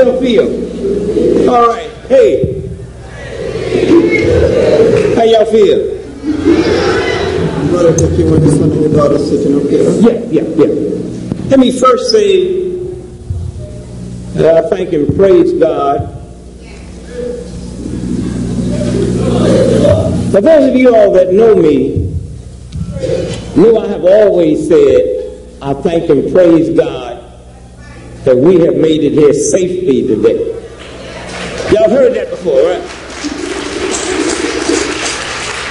y'all feel? All right. Hey. How y'all feel? Brother, take you when the son and your daughter sitting up here. Yeah. Let me first say that I thank and praise God. For those of you all that know me, know I have always said I thank and praise God that we have made it here safely today. Y'all heard that before, right?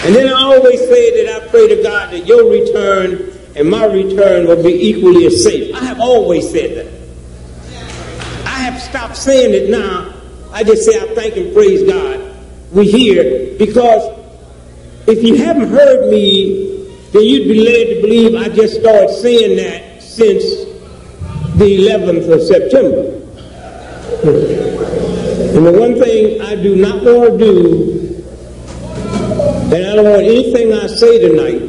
And then I always say that I pray to God that your return and my return will be equally as safe. I have always said that. I have stopped saying it now. I just say I thank and praise God we're here, because if you haven't heard me, then you'd be led to believe I just started saying that since the 11th of September. And the one thing I do not want to do, and I don't want anything I say tonight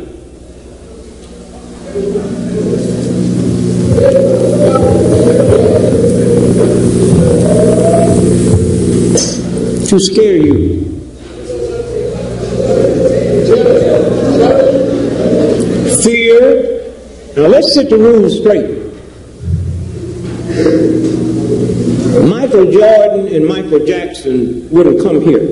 to scare you. Fear. Now let's set the rules straight. Michael Jordan and Michael Jackson wouldn't come here.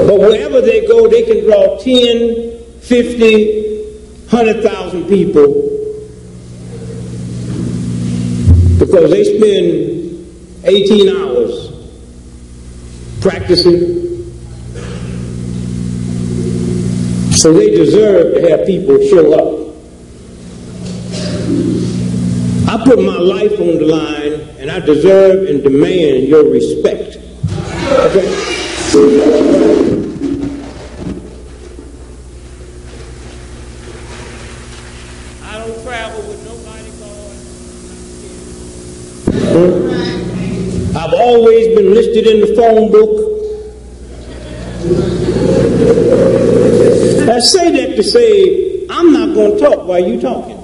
But wherever they go, they can draw 10, 50, 100,000 people, because they spend 18 hours practicing. So they deserve to have people show up. I put my life on the line, and I deserve and demand your respect. Okay? I don't travel with nobody called. I've always been listed in the phone book. I say that to say, I'm not going to talk while you're talking.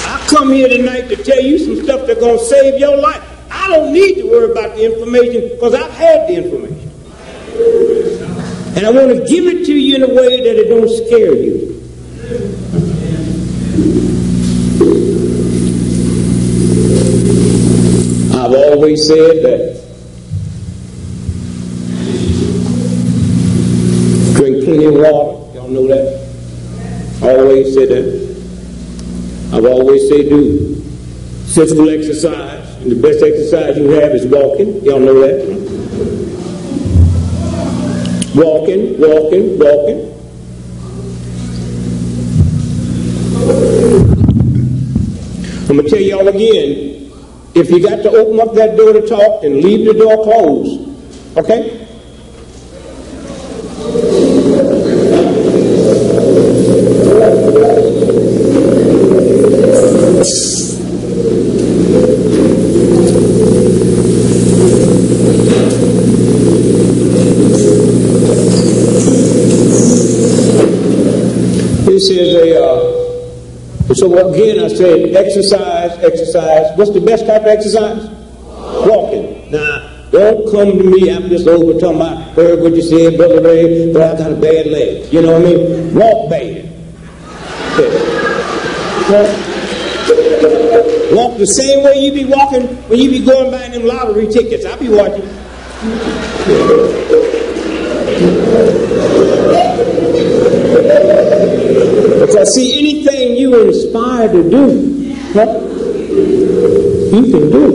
I come here tonight to tell you some stuff that's going to save your life. I don't need to worry about the information, because I've had the information. And I want to give it to you in a way that it don't scare you. I've always said that drink plenty of water. Y'all know that? I always said that. I've always said do physical exercise. And the best exercise you have is walking. Y'all know that? Walking. I'm going to tell y'all again, if you got to open up that door to talk, then leave the door closed. Okay? This is so again I said exercise. What's the best type of exercise? Walking. Now, don't come to me after this over talking about, heard what you said, Brother Ray, but I got a bad leg. You know what I mean? Walk bad. Okay. Walk the same way you be walking when you be going buying them lottery tickets. I be watching. Because see, anything you inspire to do, you can do.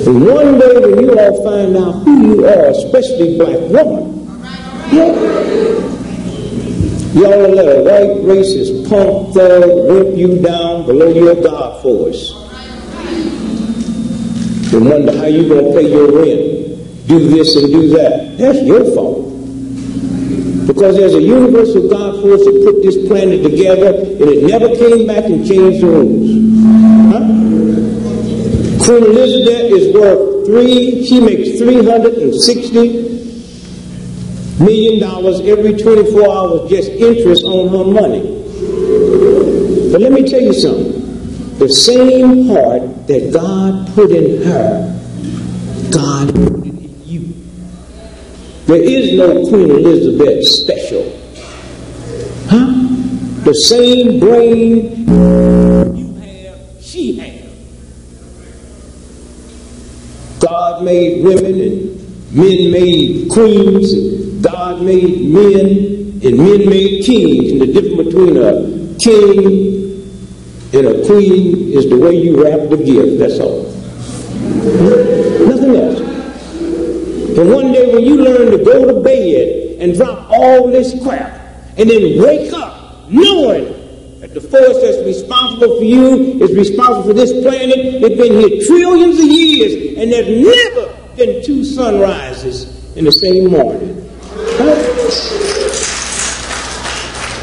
And one day when you all find out who you are, especially black woman, y'all will let a white racist punk thug whip you down below your God force. And wonder how you going to pay your rent, do this and do that. That's your fault. Because there's a universal God force that put this planet together, and it never came back and changed the rules. Queen Elizabeth is worth she makes $360 million every 24 hours, just interest on her money. But let me tell you something. The same heart that God put in her, God put it in you. There is no Queen Elizabeth special. Huh? The same brain you have, she has. God made women and men made queens. And God made men and men made kings. And the difference between a king and a queen is the way you wrap the gift. That's all. Nothing else. And one day when you learn to go to bed and drop all this crap and then wake up knowing that the force that's responsible for you is responsible for this planet, it's been here trillions of years and there's never been two sunrises in the same morning.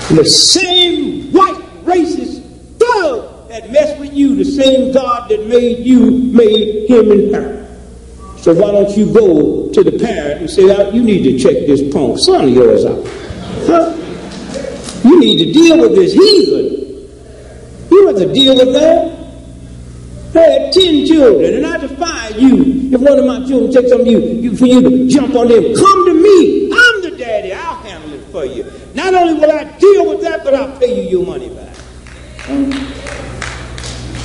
And the same white racist thug that messed with you, the same God that made you, made him and her. So why don't you go to the parent and say, oh, you need to check this punk son of yours out. Huh? You need to deal with this heathen. You have to deal with that. I had 10 children, and I defy you. If one of my children takes something for you to jump on them, come to me. I'm the daddy. I'll handle it for you. Not only will I deal with that, but I'll pay you your money back.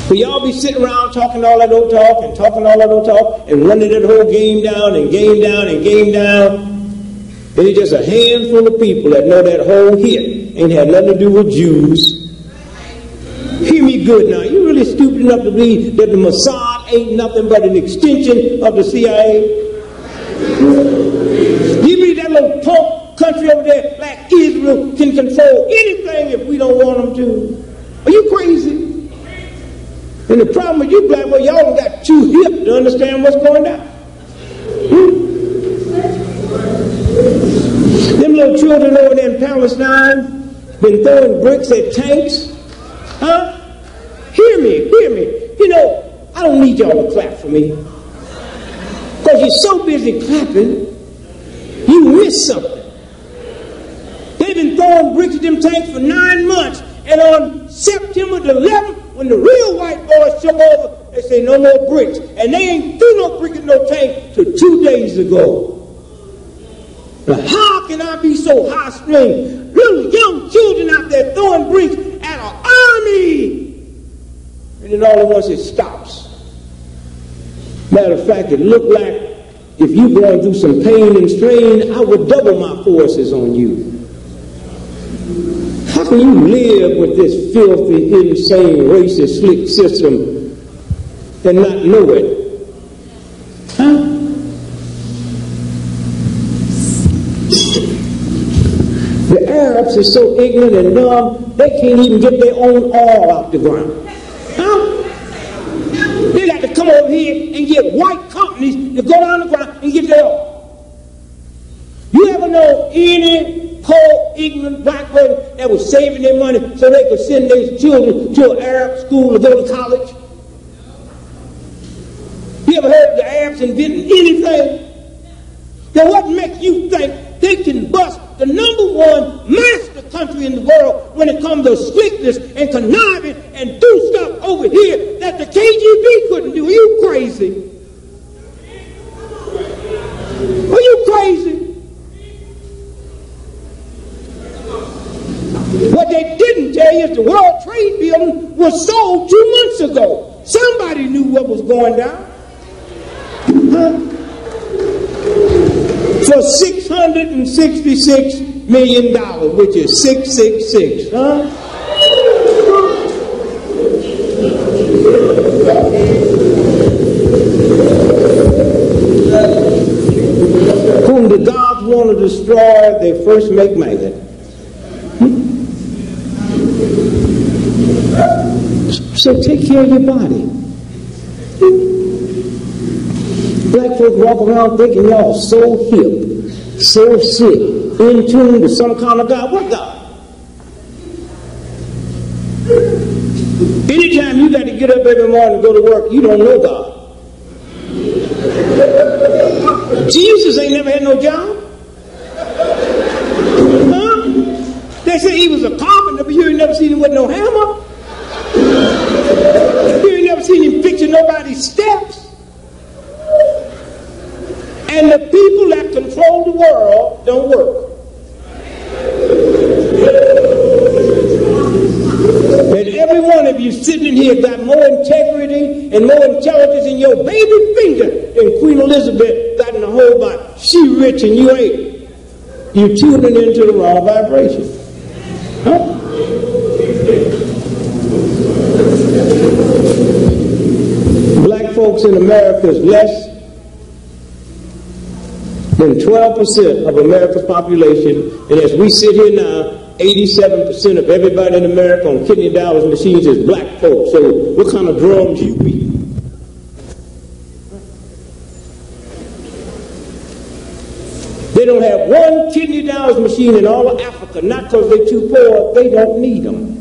But y'all be sitting around talking all that old talk and talking all that old talk and running that whole game down and game down and game down. And it's just a handful of people that know that whole hit ain't had nothing to do with Jews. Hear me good now. You really stupid enough to believe that the Mossad ain't nothing but an extension of the CIA? You believe that little punk country over there like Israel can control anything if we don't want them to? Are you crazy? And the problem with you black boy, y'all got too hip to understand what's going on. Them little children over there in Palestine been throwing bricks at tanks. Huh? Hear me. You know, I don't need y'all to clap for me. Because you're so busy clapping, you miss something. They've been throwing bricks at them tanks for 9 months. And on September the 11th, when the real white boys come over, they say no more bricks. And they ain't threw no brick in no tank till 2 days ago. Now how can I be so high-strung? Little young children out there throwing bricks at an army. And then all at once it stops. Matter of fact, it looked like if you're going through some pain and strain, I would double my forces on you. How can you live with this filthy, insane, racist, slick system and not know it? Huh? The Arabs are so ignorant and dumb, they can't even get their own oil out the ground. Huh? They got to come over here and get white companies to go down the ground and get their oil. You ever know any poor, ignorant black person that was saving their money so they could send their children to an Arab school to go to college? You ever heard of the Arabs inventing anything? Now what makes you think they can bust the #1 master country in the world when it comes to slickness and conniving and do stuff over here that the KGB couldn't do? Are you crazy? Are you crazy? What they didn't tell you is the World Trade Building was sold 2 months ago. Somebody knew what was going down. Huh? For $666 million, which is 666, huh? Whom the gods want to destroy, they first make mad. So take care of your body. Black folks walk around thinking y'all so hip, so sick, in tune to some kind of God. What God? Anytime you got to get up every morning and go to work, you don't know God. Jesus ain't never had no job. They say he was a carpenter, but you ain't never seen him with no hammer. You ain't never seen him fixing nobody's steps. And the people that control the world don't work. And every one of you sitting in here got more integrity and more intelligence in your baby finger than Queen Elizabeth got in the whole body. She rich and you ain't. You're tuning into the wrong vibration. Huh? Black folks in America is less than 12% of America's population, and as we sit here now, 87% of everybody in America on kidney dialysis machines is black folks. So what kind of drums you beat? They don't have one kidney dialysis machine in all of Africa, not because they're too poor, they don't need them.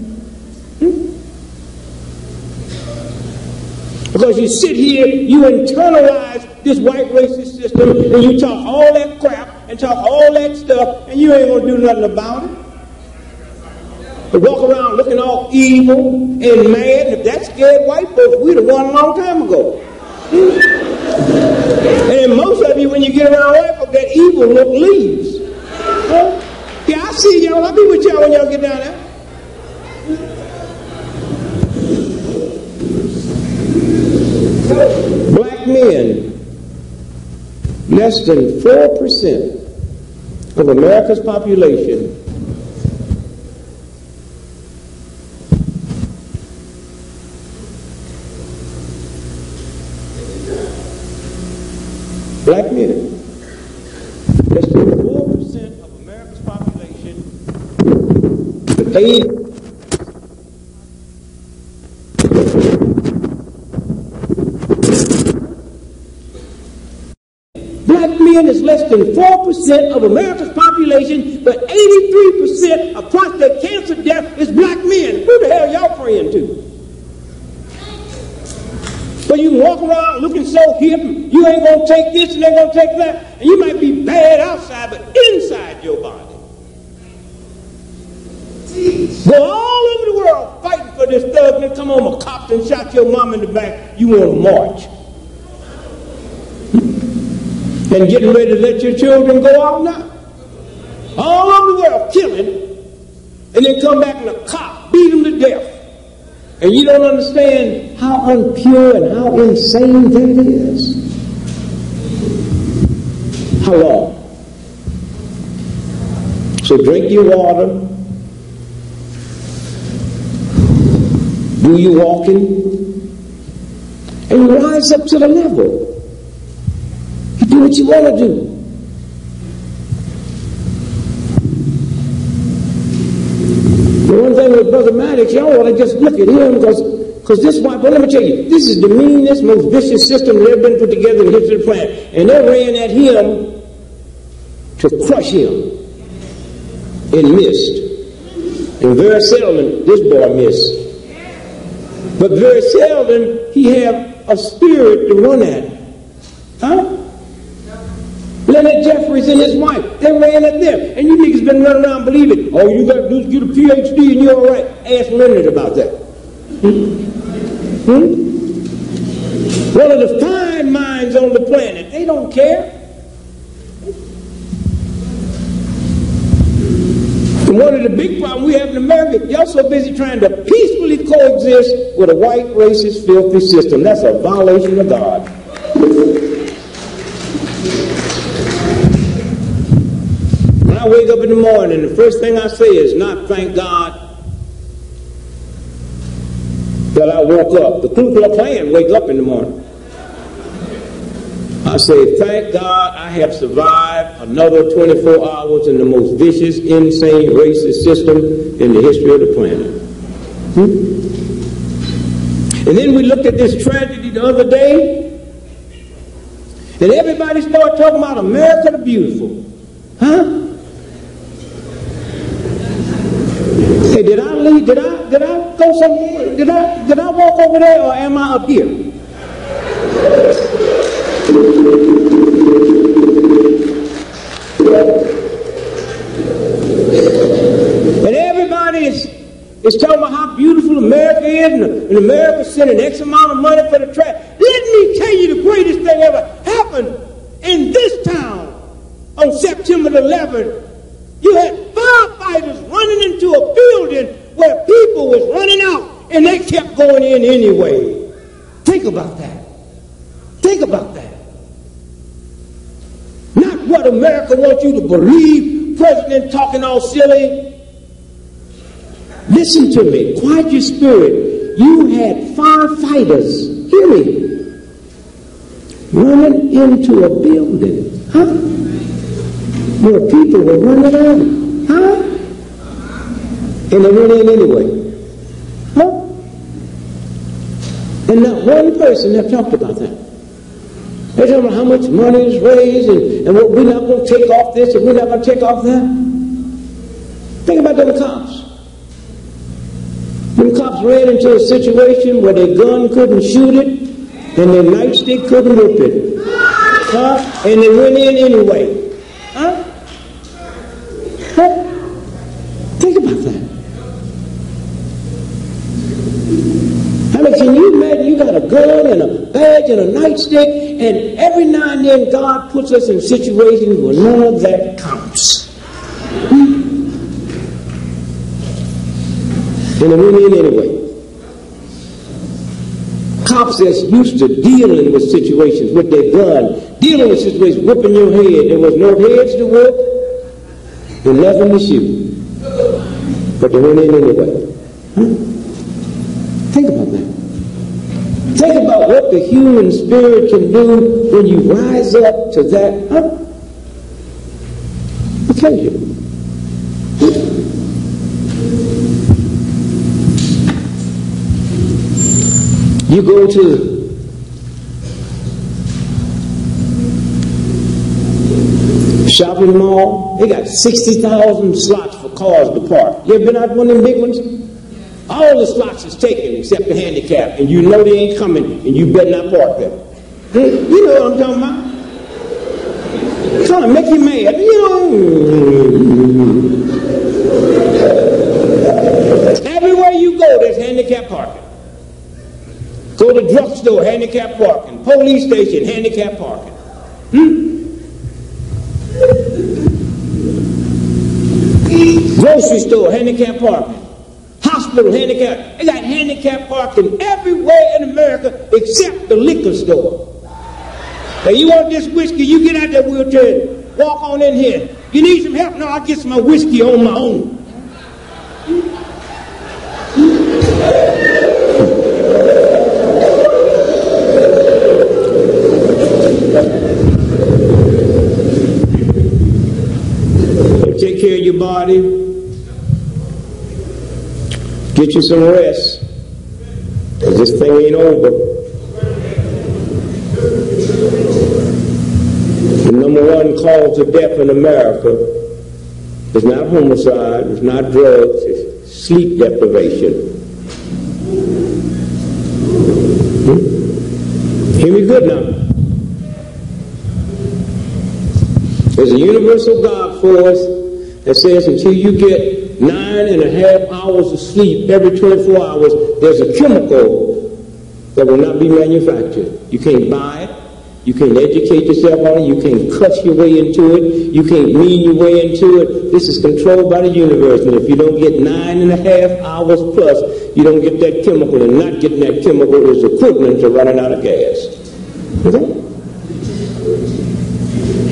Because you sit here, you internalize this white racist system, and you talk all that crap and talk all that stuff, and you ain't going to do nothing about it. But walk around looking all evil and mad, and if that scared white folks, we'd have won a long time ago. And most of you, when you get around white folks, that evil look leaves. Yeah, I see y'all. I'll be with y'all when y'all get down there. Black men, less than 4% of America's population, black men, less than 4% of America's population, but they black men is less than 4% of America's population, but 83% of prostate cancer death is black men. Who the hell y'all praying to? But you can walk around looking so hip, you ain't going to take this and ain't going to take that, and you might be bad outside, but inside your body. Go all over the world fighting for this thug, and then come home a cop and shot your mom in the back, you want to march. And getting ready to let your children go out now. All over the world killing, and then come back and a cop beat them to death. And you don't understand how unpure and how insane that is. How long? So drink your water. Do your walking. And rise up to the level. You do what you want to do. The one thing with Brother Maddox, y'all ought to just look at him because this white, but let me tell you, this is the meanest, most vicious system that ever been put together in the history of the planet. And they ran at him to crush him and missed. And very seldom this boy missed. But very seldom he have a spirit to run at. Huh? Leonard Jeffries and his wife, they ran at them. And you niggas been running around believing, oh, you got to do is get a PhD and you're all right. Ask Leonard about that. One of the fine minds on the planet, they don't care. And one of the big problems we have in America, y'all so busy trying to peacefully coexist with a white, racist, filthy system. That's a violation of God. When I wake up in the morning, the first thing I say is not thank God that I woke up. The Ku Klux Klan wake up in the morning. I say, thank God I have survived another 24 hours in the most vicious, insane, racist system in the history of the planet. And then we looked at this tragedy the other day, and everybody started talking about America the Beautiful. Huh? Hey, did I leave? Did I go somewhere? Did I walk over there, or am I up here? And is talking about how beautiful America is, and America sending X amount of money for the trash. Let me tell you the greatest thing ever happened in this town on September the 11th. You had firefighters running into a building where people was running out, and they kept going in anyway. Think about that. Think about that. Not what America wants you to believe, president talking all silly. Listen to me. Quiet your spirit. You had firefighters, hear me, running into a building, huh? Where people were running out, huh? And they went in anyway, huh? And not one person have talked about that. They're talking about how much money is raised and what we're not going to take off this and we're not going to take off that. Think about them cops. Them cops ran into a situation where their gun couldn't shoot it and their nightstick couldn't whip it. Huh? And they went in anyway. Huh? Huh? Think about that. I mean, can you imagine you got a gun and a badge and a nightstick, and every now and then God puts us in situations where none of that counts. And they went in anyway. Cops that's used to dealing with situations with their gun, dealing with situations, whipping your head. There was no heads to whip and nothing to shoot. But they went in anyway. Huh? Think about that. Think about what the human spirit can do when you rise up to that occasion. You go to shopping mall, they got 60,000 slots for cars to park. You ever been out one of them big ones? All the slots is taken except the handicap, and you know they ain't coming, and you better not park there. You know what I'm talking about? It's trying to make you mad, you know. Everywhere you go, there's handicap parking. Go to drugstore, handicap parking. Police station, handicap parking. Grocery store, handicap parking. Hospital, handicap. They got handicap parking everywhere in America except the liquor store. Now you want this whiskey, you get out that wheelchair and walk on in here. You need some help? No, I'll get some whiskey on my own. Take care of your body. Get you some rest, because this thing ain't over. The number one cause of death in America is not homicide, it's not drugs, it's sleep deprivation. Hear me good now. There's a universal God force that says until you get 9.5 hours of sleep every 24 hours, there's a chemical that will not be manufactured. You can't buy it. You can't educate yourself on it. You can't cut your way into it. You can't mean your way into it. This is controlled by the universe. And if you don't get 9.5 hours plus, you don't get that chemical. And not getting that chemical is equivalent to running out of gas. Okay?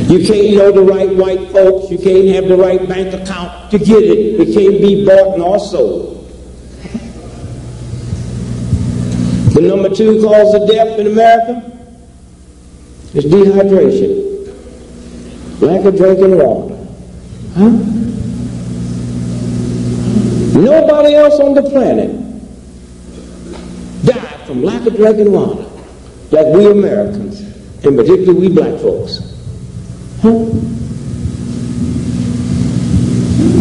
You can't know the right white folks. You can't have the right bank account to get it. It can't be bought nor sold. The number 2 cause of death in America is dehydration. Lack of drinking water. Huh? Nobody else on the planet died from lack of drinking water like we Americans, and particularly we black folks. Huh?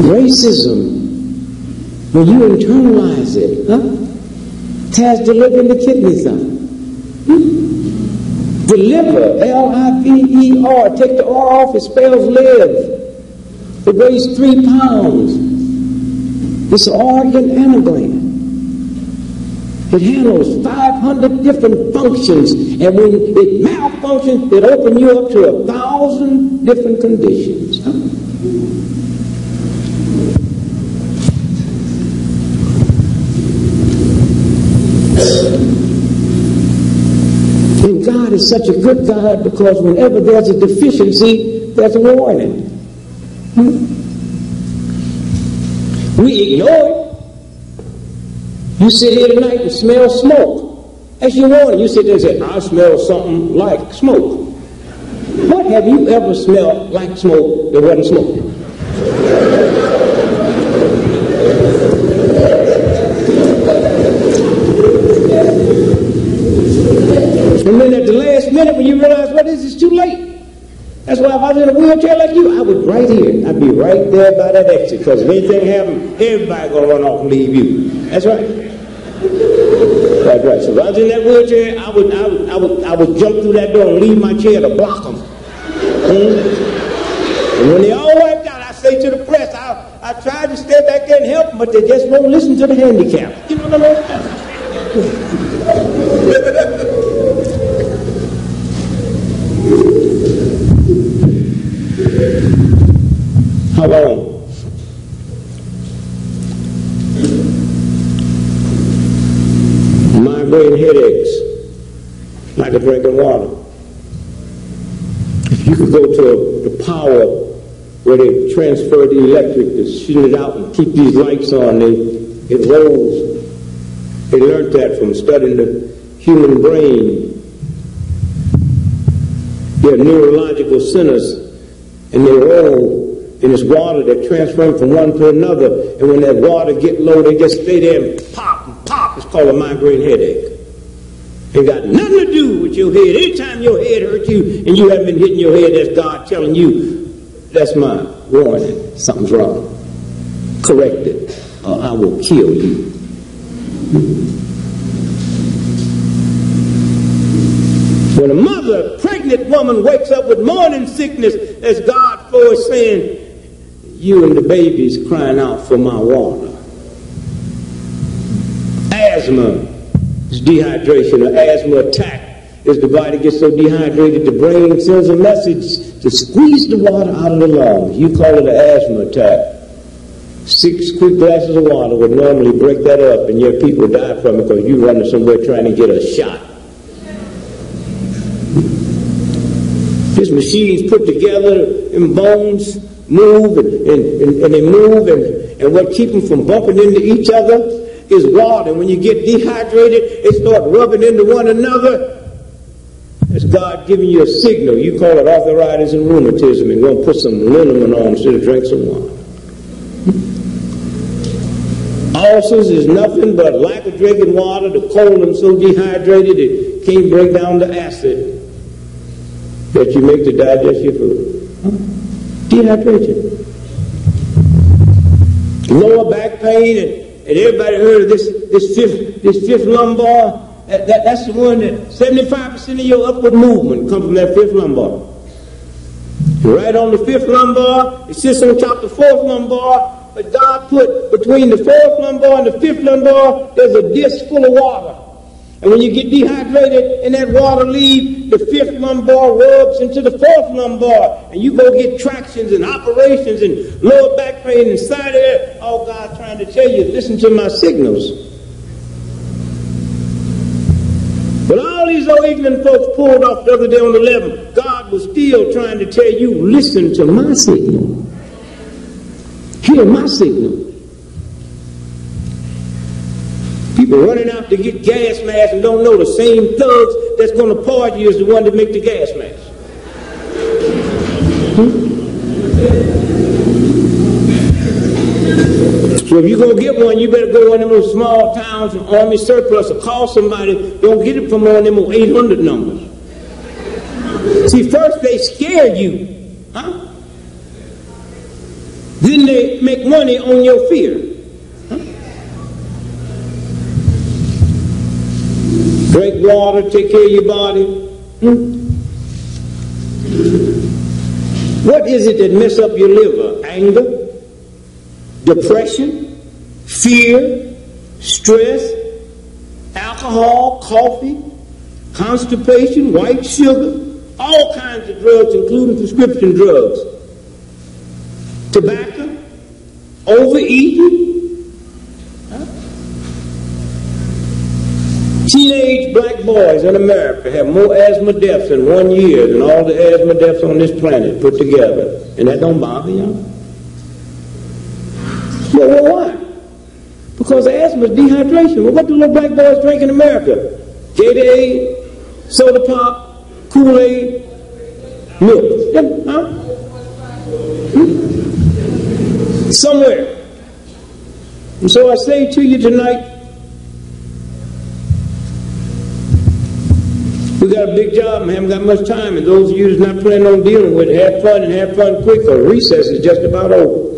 Racism, when you internalize it, tears the liver and the kidneys out. The liver, L-I-V-E-R, take the R off, it spells live. It weighs 3 pounds. It's an organ and a gland. It handles 500 different functions, and when it malfunctions, it opens you up to 1,000 different conditions. And God is such a good God because whenever there's a deficiency, there's a warning. We ignore it. You sit here tonight and smell smoke. That's your warning. You sit there and say, I smell something like smoke. What have you ever smelled like smoke that wasn't smoke? And then at the last minute when you realize, what is this, it's too late. That's why if I was in a wheelchair like you, I would right here. I'd be right there by that exit, because if anything happened, everybody going to run off and leave you. That's right. That's right. So if I was in that wheelchair, I would jump through that door and leave my chair to block them. And when they all wiped out, I say to the press, I tried to stay back there and help them, but they just won't listen to the handicap. You know what I mean? How long? Migraine headaches, like a drinking water. If you could go to the power where they transfer the electric to shoot it out and keep these lights on, it rolls. They learned that from studying the human brain. They're neurological centers, and they roll in this water that transfers from one to another. And when that water gets low, they just stay there and pop and pop. It's called a migraine headache. It got nothing to do with your head. Anytime your head hurts you and you haven't been hitting your head, that's God telling you, that's my warning. Something's wrong. Correct it, or I will kill you. When a mother, pregnant woman, wakes up with morning sickness, as God for is saying, you and the baby's crying out for my water. Asthma is dehydration. An asthma attack is the body gets so dehydrated the brain sends a message to squeeze the water out of the lungs. You call it an asthma attack. 6 quick glasses of water would normally break that up, and yet people die from it because you're running somewhere trying to get a shot. This machine's put together and bones move and they move, and what keeps them from bumping into each other is water. And when you get dehydrated, they start rubbing into one another. It's God giving you a signal. You call it arthritis and rheumatism, and going to put some liniment on instead of drink some water. Ulcers is nothing but lack of drinking water. The colon so dehydrated it can't break down the acid that you make to digest your food. Dehydration. Lower back pain, and everybody heard of this fifth lumbar. That's the one that 75% of your upward movement comes from that fifth lumbar. Right on the fifth lumbar, it sits on top of the fourth lumbar, but God put between the fourth lumbar and the fifth lumbar, there's a disc full of water. And when you get dehydrated and that water leaves, the fifth lumbar rubs into the fourth lumbar, and you go get tractions and operations and lower back pain inside of it. All God's trying to tell you, listen to my signals. But all these old ignorant folks pulled off the other day on the 11th, God was still trying to tell you, listen to my signal. Hear my signal. People running out to get gas masks and don't know the same thugs that's going to part you is the one that make the gas mask. So if you're going to get one, you better go to one of those small towns and Army surplus or call somebody. Don't get it from one of them 800 numbers. See, first they scare you. Huh? Then they make money on your fear. Drink water, take care of your body. What is it that mess up your liver? Anger, depression, fear, stress, alcohol, coffee, constipation, white sugar, all kinds of drugs, including prescription drugs, tobacco, overeating. Teenage black boys in America have more asthma deaths in 1 year than all the asthma deaths on this planet put together. And that don't bother y'all? Well, why? Because asthma is dehydration. Well, what do little black boys drink in America? Gatorade, soda pop, Kool-Aid, milk. Huh? Somewhere. And so I say to you tonight, we got a big job and haven't got much time, and those of you that's not planning on dealing with it, have fun and have fun quick, or recess is just about over.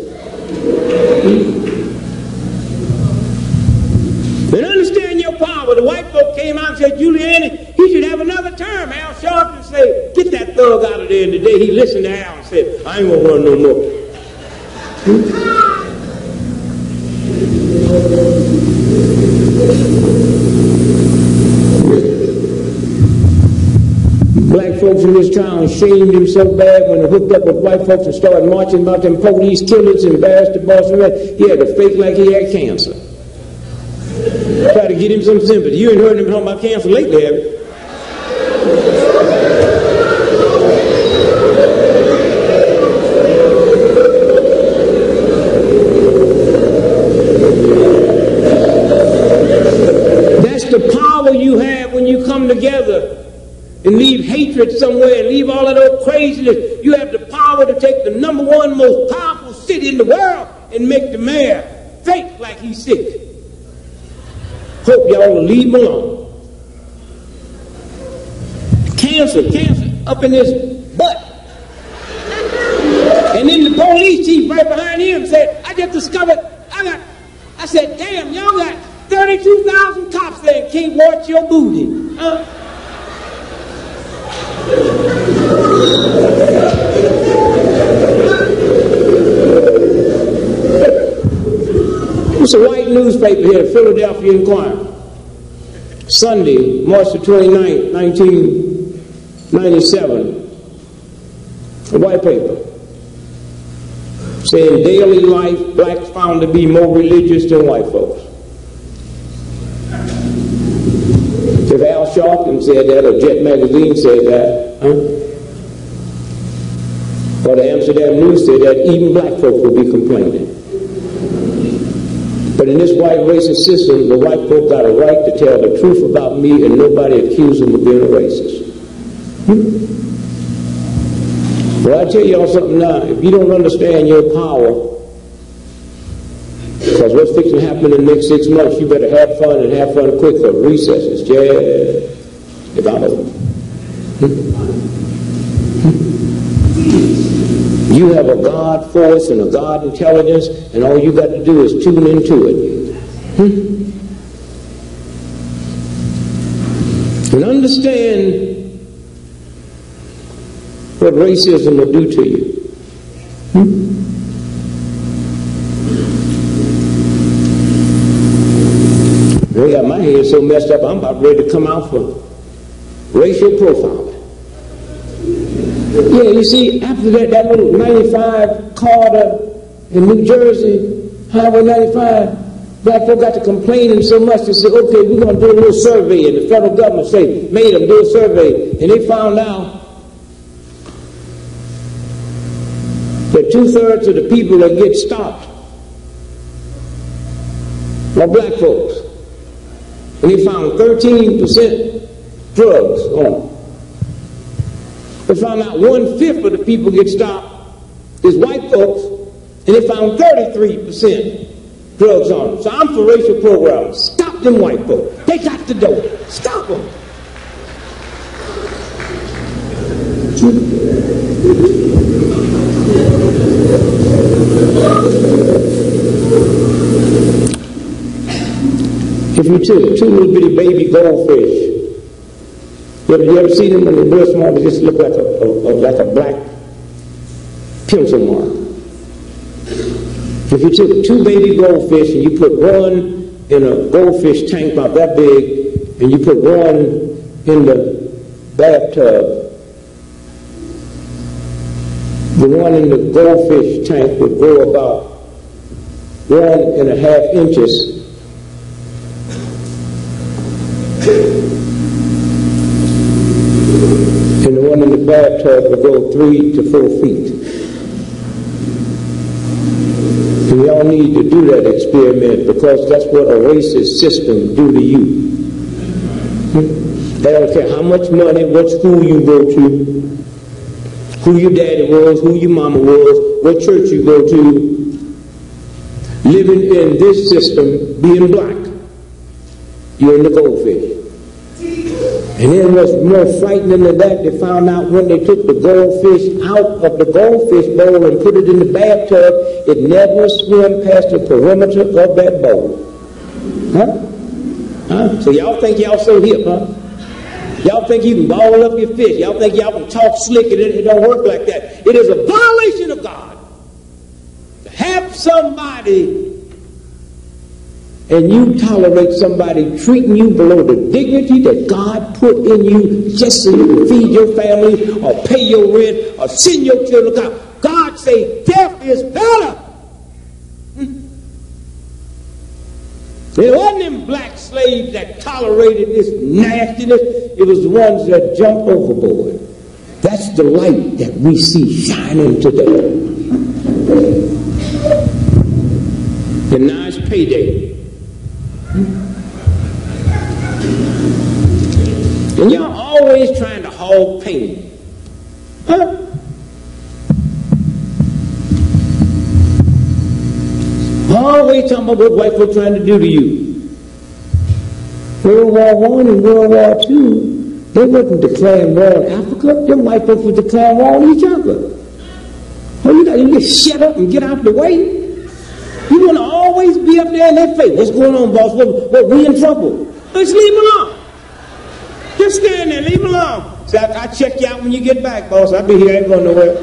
And understand your power. The white folk came out and said, Giuliani, he should have another term. Al Sharpton said, get that thug out of there. And today he listened to Al and said, I ain't gonna run no more. Black folks in this town shamed him so bad when they hooked up with white folks and started marching about them police killers, embarrassed the boss of that. He had to fake like he had cancer. Try to get him some sympathy. You ain't heard him talking about cancer lately, have you? That's the power you have when you come together and leave hatred somewhere and leave all of those craziness. You have the power to take the #1 most powerful city in the world and make the mayor fake like he's sick. Hope y'all will leave him alone. Cancer up in his butt. And then the police chief right behind him said, I just discovered, I said, damn, y'all got 32,000 cops there and can't watch your booty. Huh? It's a white newspaper here, the Philadelphia Inquirer. Sunday, March the 29th, 1997. A white paper. Saying daily life, blacks found to be more religious than white folks. If Al Sharpton said that, or Jet Magazine said that, or the Amsterdam News said that, even black folks would be complaining. But in this white racist system, the white folk got a right to tell the truth about me and nobody accuse them of being a racist. Well, I tell y'all something now. If you don't understand your power, because what's fixing to happen in the next 6 months, you better have fun and have fun quick, because recess is just about over. You have a God force and a God intelligence, and all you got to do is tune into it. And understand what racism will do to you. They got my head so messed up, I'm about ready to come out for racial profiling. Yeah, you see, after that little 95 Carter in New Jersey, Highway 95, black folk got to complaining so much, they said, okay, we're going to do a little survey, and the federal government made them do a survey, and they found out that 2/3 of the people that get stopped are black folks. And they found 13% drugs on them. They found out 1/5 of the people get stopped is white folks, and they found 33% drugs on them. So I'm for racial programming. Stop them white folks. They got the dope. Stop them. If you took 2 little bitty baby goldfish, you ever see them when they're real small? They just look like a black pencil mark. If you took 2 baby goldfish and you put one in a goldfish tank about that big, and you put one in the bathtub, the one in the goldfish tank would grow about 1.5 inches. And the one in the bathtub would go 3 to 4 feet. And y'all need to do that experiment, because that's what a racist system do to you. They don't care how much money, what school you go to, who your daddy was, who your mama was, what church you go to. Living in this system, being black, you're in the goldfish. And then what's more frightening than that, they found out when they took the goldfish out of the goldfish bowl and put it in the bathtub, it never swam past the perimeter of that bowl. Huh? So y'all think y'all so hip, huh? Y'all think you can ball up your fish. Y'all think y'all can talk slick, and it don't work like that. It is a violation of God to have somebody and you tolerate somebody treating you below the dignity that God put in you just so you can feed your family or pay your rent or send your children out. God say death is better. It wasn't them black slaves that tolerated this nastiness. It was the ones that jumped overboard. That's the light that we see shining today. And now it's payday. And y'all always trying to hog pain. Huh? Always talking about what white folks trying to do to you. World War I and World War II, they wasn't declaring war on Africa. Them white folks were declaring war on each other. Oh, you got to get shut up and get out the way. You want to always be up there in their face. What's going on, boss? What, we in trouble? Let's leave them alone. Just stand there, leave them alone. So I check you out when you get back, boss. I'll be here, I ain't going nowhere.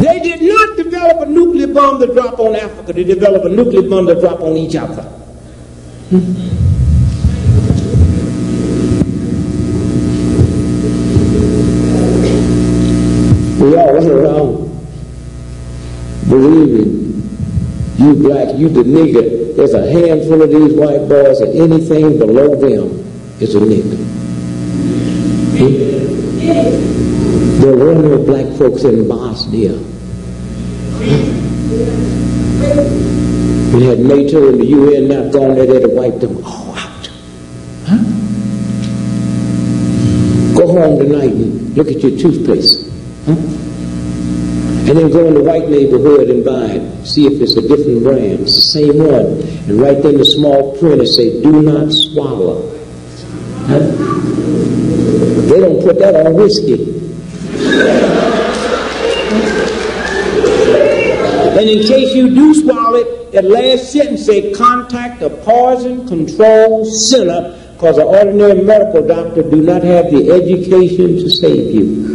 They did not develop a nuclear bomb to drop on Africa. They developed a nuclear bomb to drop on each other. We all run around believing you black, you the nigger. There's a handful of these white boys, and anything below them is a nigger. There were no black folks in Bosnia. We had NATO and the UN not gone there to wipe them all out. Huh? Go home tonight and look at your toothpaste. Huh? And then go in the white neighborhood and buy it. See if it's a different brand. It's the same one. And right there in the small print it say, do not swallow. Huh? They don't put that on whiskey. And in case you do swallow it, that last sentence say, contact a poison control center, because an ordinary medical doctor do not have the education to save you.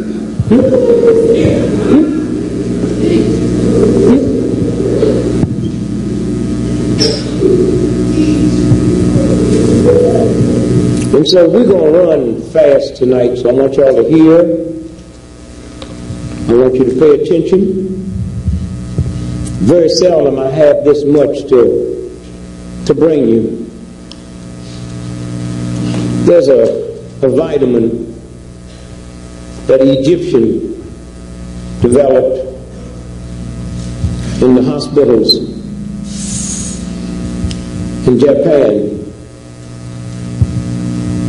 And so we're going to run fast tonight, so I want y'all to hear. I want you to pay attention. Very seldom I have this much to bring you. There's a vitamin that an Egyptian developed in the hospitals in Japan.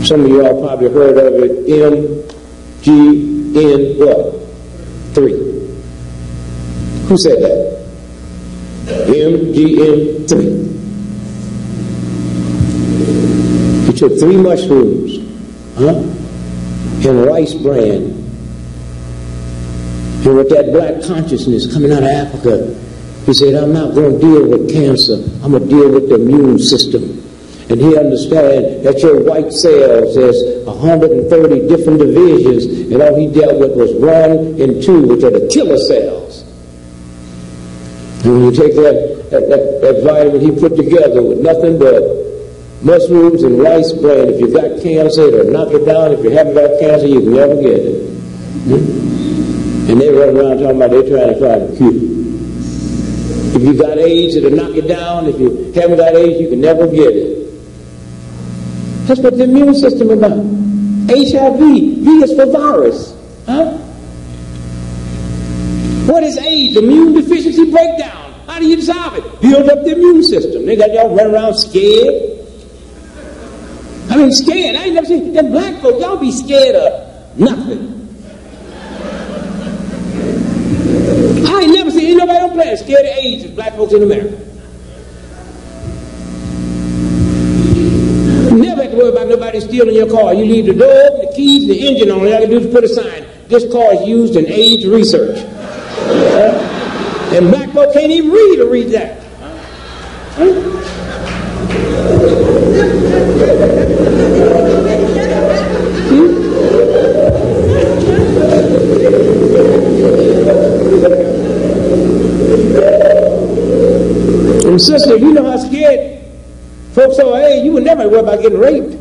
Some of you all probably heard of it, MGN what? 3. Who said that? MGN 3. He took 3 mushrooms, and rice bran. And with that black consciousness coming out of Africa, he said, I'm not going to deal with cancer. I'm going to deal with the immune system. And he understands that your white cells, there's 130 different divisions, and all he dealt with was 1 and 2, which are the killer cells. And when you take that vitamin he put together with nothing but mushrooms and rice bran, if you've got cancer, it'll knock it down. If you haven't got cancer, you can never get it. And they run around talking about they're trying to find a cure. If you got AIDS, it'll knock it down. If you haven't got AIDS, you can never get it. That's what the immune system is about. HIV, V is for virus. Huh? What is AIDS? Immune deficiency breakdown. How do you solve it? Build up the immune system. They got y'all running around scared. I mean, scared. I ain't never seen them black folks. Y'all be scared of nothing. I ain't never seen nobody on planet scared of AIDS as black folks in America. You never have to worry about nobody stealing your car. You leave the door open, the keys, and the engine on. All you have to do is put a sign. This car is used in AIDS research. And black folks can't even read that. And sister, if you know how scared folks are, hey, you would never worry about getting raped.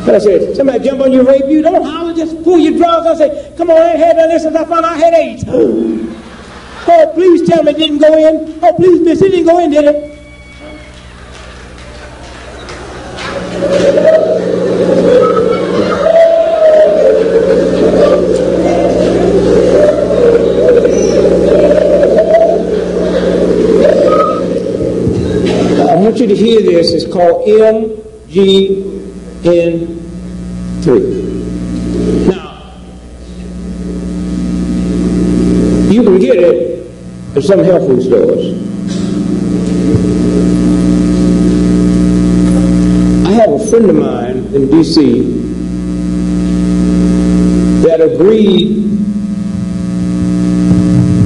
But I said, somebody jump on you, rape you, don't holler, just pull your drawers. I say, come on, I ain't had done this since I found out I had AIDS. Oh, please tell me it didn't go in. Oh, please, miss, it didn't go in, did it? I want you to hear this. It's called MGN3. Now, you can get it at some health food stores. I have a friend of mine in D.C. that agreed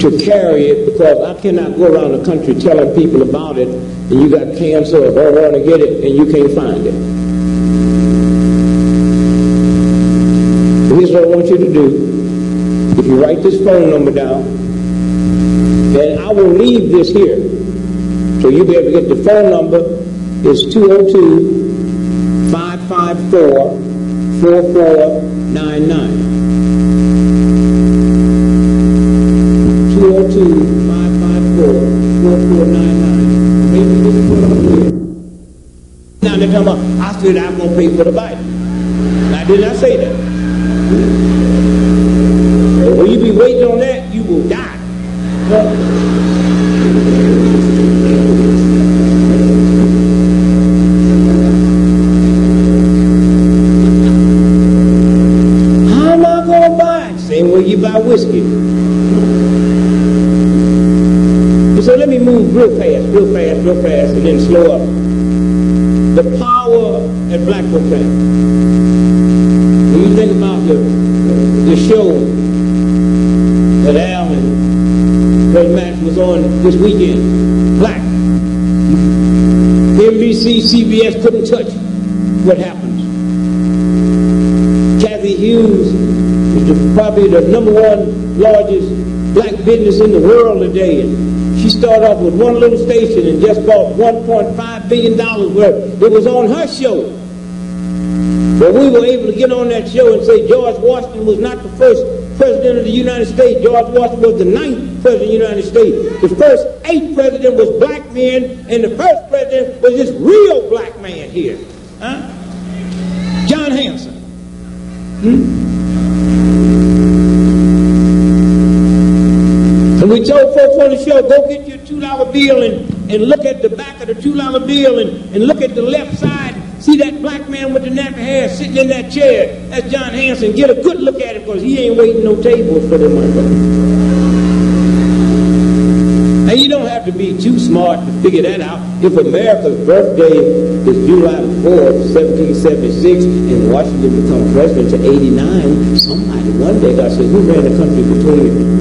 to carry it because I cannot go around the country telling people about it and you got cancer or don't want to get it and you can't find it. Here's what I want you to do. If you write this phone number down, and I will leave this here, so you'll be able to get the phone number. It's 202-554-4499. 202-554-4499. Now they're talking about, I said I'm going to pay for the Bible. Now, did I say that? When you be waiting on that, you will die. How am I going to buy it? Same way you buy whiskey. So let me move real fast, and then slow up. The power at Black Folk Camp. When you think about the show that Al and Brother Max was on this weekend, Black. NBC, CBS couldn't touch what happened. Kathy Hughes is probably the #1 largest black business in the world today. And she started off with one little station and just bought $1.5 billion worth. It was on her show. But we were able to get on that show and say George Washington was not the first president of the United States. George Washington was the 9th president of the United States. The first 8th president was black men, and the first president was this real black man here. Huh? John Hanson. And we told folks on the show, go get your $2 bill and look at the back of the $2 bill and look at the left side. See that black man with the nappy hair sitting in that chair? That's John Hanson. Get a good look at him because he ain't waiting no tables for them motherfuckers. And you don't have to be too smart to figure that out. If America's birthday is July 4th, 1776, and Washington become president to 89, somebody one day got to say, who ran the country between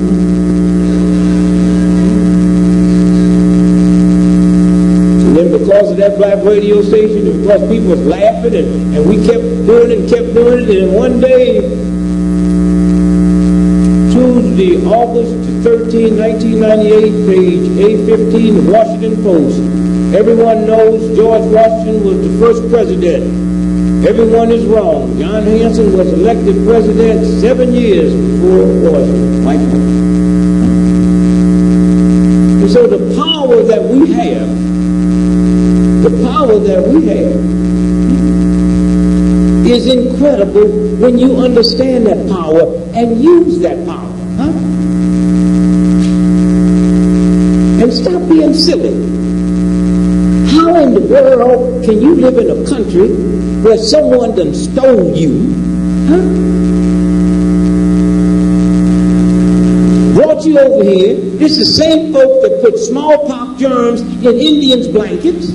because of of that black radio station because people was laughing, and we kept doing it and kept doing it. And one day, Tuesday, August 13, 1998, page 815, the Washington Post. Everyone knows George Washington was the first president. Everyone is wrong. John Hanson was elected president 7 years before Washington. White man. And so the power that we have, is incredible when you understand that power and use that power. Huh? And stop being silly. How in the world can you live in a country where someone done stole you, huh? Brought you over here? This is the same folks that put smallpox germs in Indians' blankets.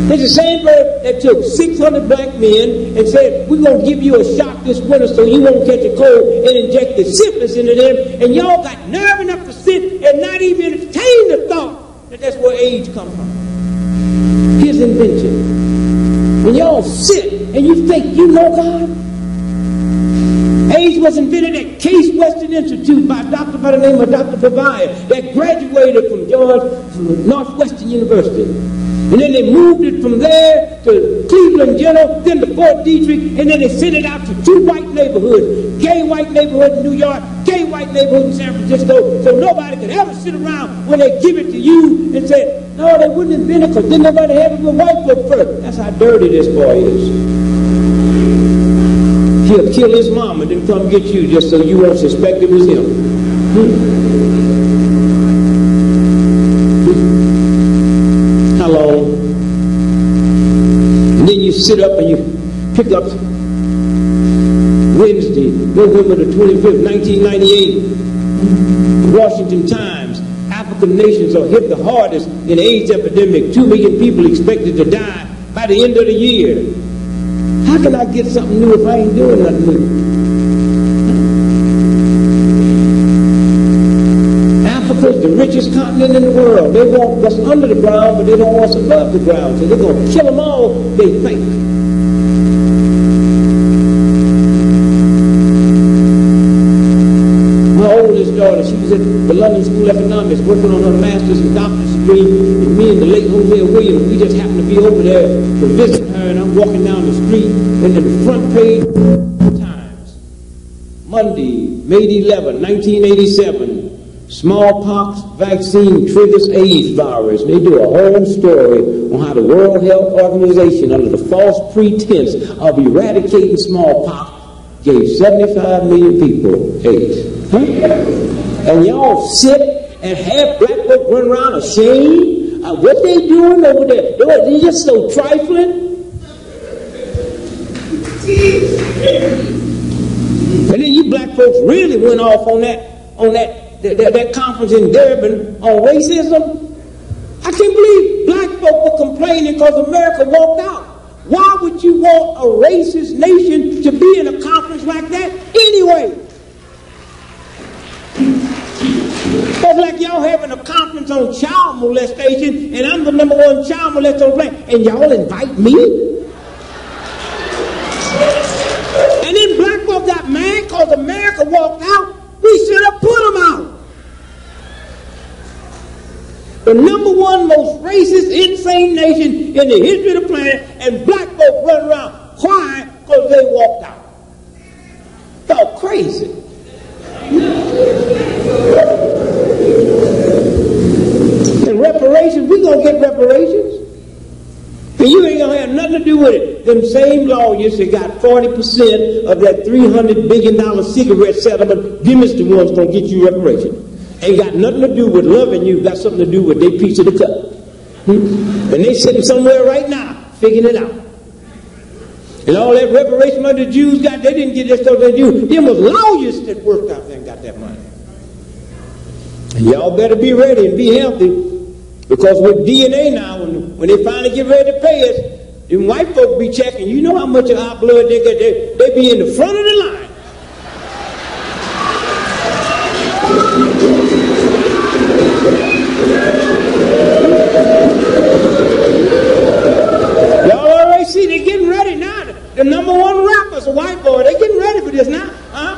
It's the same folk that took 600 black men and said, we're going to give you a shot this winter so you won't catch a cold, and injected syphilis into them, and y'all got nerve enough to sit and not even entertain the thought that that's where AIDS comes from. His invention. When y'all sit and you think you know God. AIDS was invented at Case Western Institute by a doctor by the name of Dr. Pavia that graduated from Northwestern University. And then they moved it from there to Cleveland General, then to Fort Detrick, and then they sent it out to 2 white neighborhoods. Gay white neighborhood in New York, gay white neighborhood in San Francisco, so nobody could ever sit around when they give it to you and say, no, they wouldn't invent it because then nobody had it with white folk first. That's how dirty this boy is. He'll kill his mom and then come get you just so you won't suspect it was him. How long? And then you sit up and you pick up Wednesday, November the 25th, 1998, Washington Times. African nations are hit the hardest in AIDS epidemic. 2 million people expected to die by the end of the year. How can I get something new if I ain't doing nothing new? Africa's the richest continent in the world. They want what's under the ground, but they don't want what's above the ground. So they're going to kill them all, they think. My oldest daughter, she was at the London School of Economics working on her master's and doctor's degree, and me and the late Jose Williams, we just happened to be over there to visit her, and I'm walking down the street, and in the front page Times, Monday, May 11, 1987, smallpox vaccine triggers AIDS virus. They do a whole story on how the World Health Organization, under the false pretense of eradicating smallpox, gave 75 million people AIDS. Huh? And y'all sit and have black folk run around ashamed. What they doing over there? They're just so trifling. And then you black folks really went off on that conference in Durban on racism. I can't believe black folk were complaining because America walked out. Why would you want a racist nation to be in a conference like that anyway? It's like y'all having a conference on child molestation, and I'm the #1 child molester on the planet, and y'all invite me? And then black folk got mad because America walked out. We should have put them out. The #1 most racist, insane nation in the history of the planet, and black folk run around crying because they walked out. Y'all crazy. And reparations, we're going to get reparations. And you ain't going to have nothing to do with it. Them same lawyers that got 40% of that $300 billion cigarette settlement, them is the ones going to get you reparations. Ain't got nothing to do with loving you, got something to do with their piece of the cut. And they sitting somewhere right now, figuring it out. And all that reparation money the Jews got, they didn't get that stuff they do. Them was lawyers that worked out there and got that money. And y'all better be ready and be healthy. Because with DNA now, when they finally get ready to pay us, them white folks be checking. You know how much of our blood they get? They be in the front of the line. The #1 rapper's a white boy. They getting ready for this now, huh?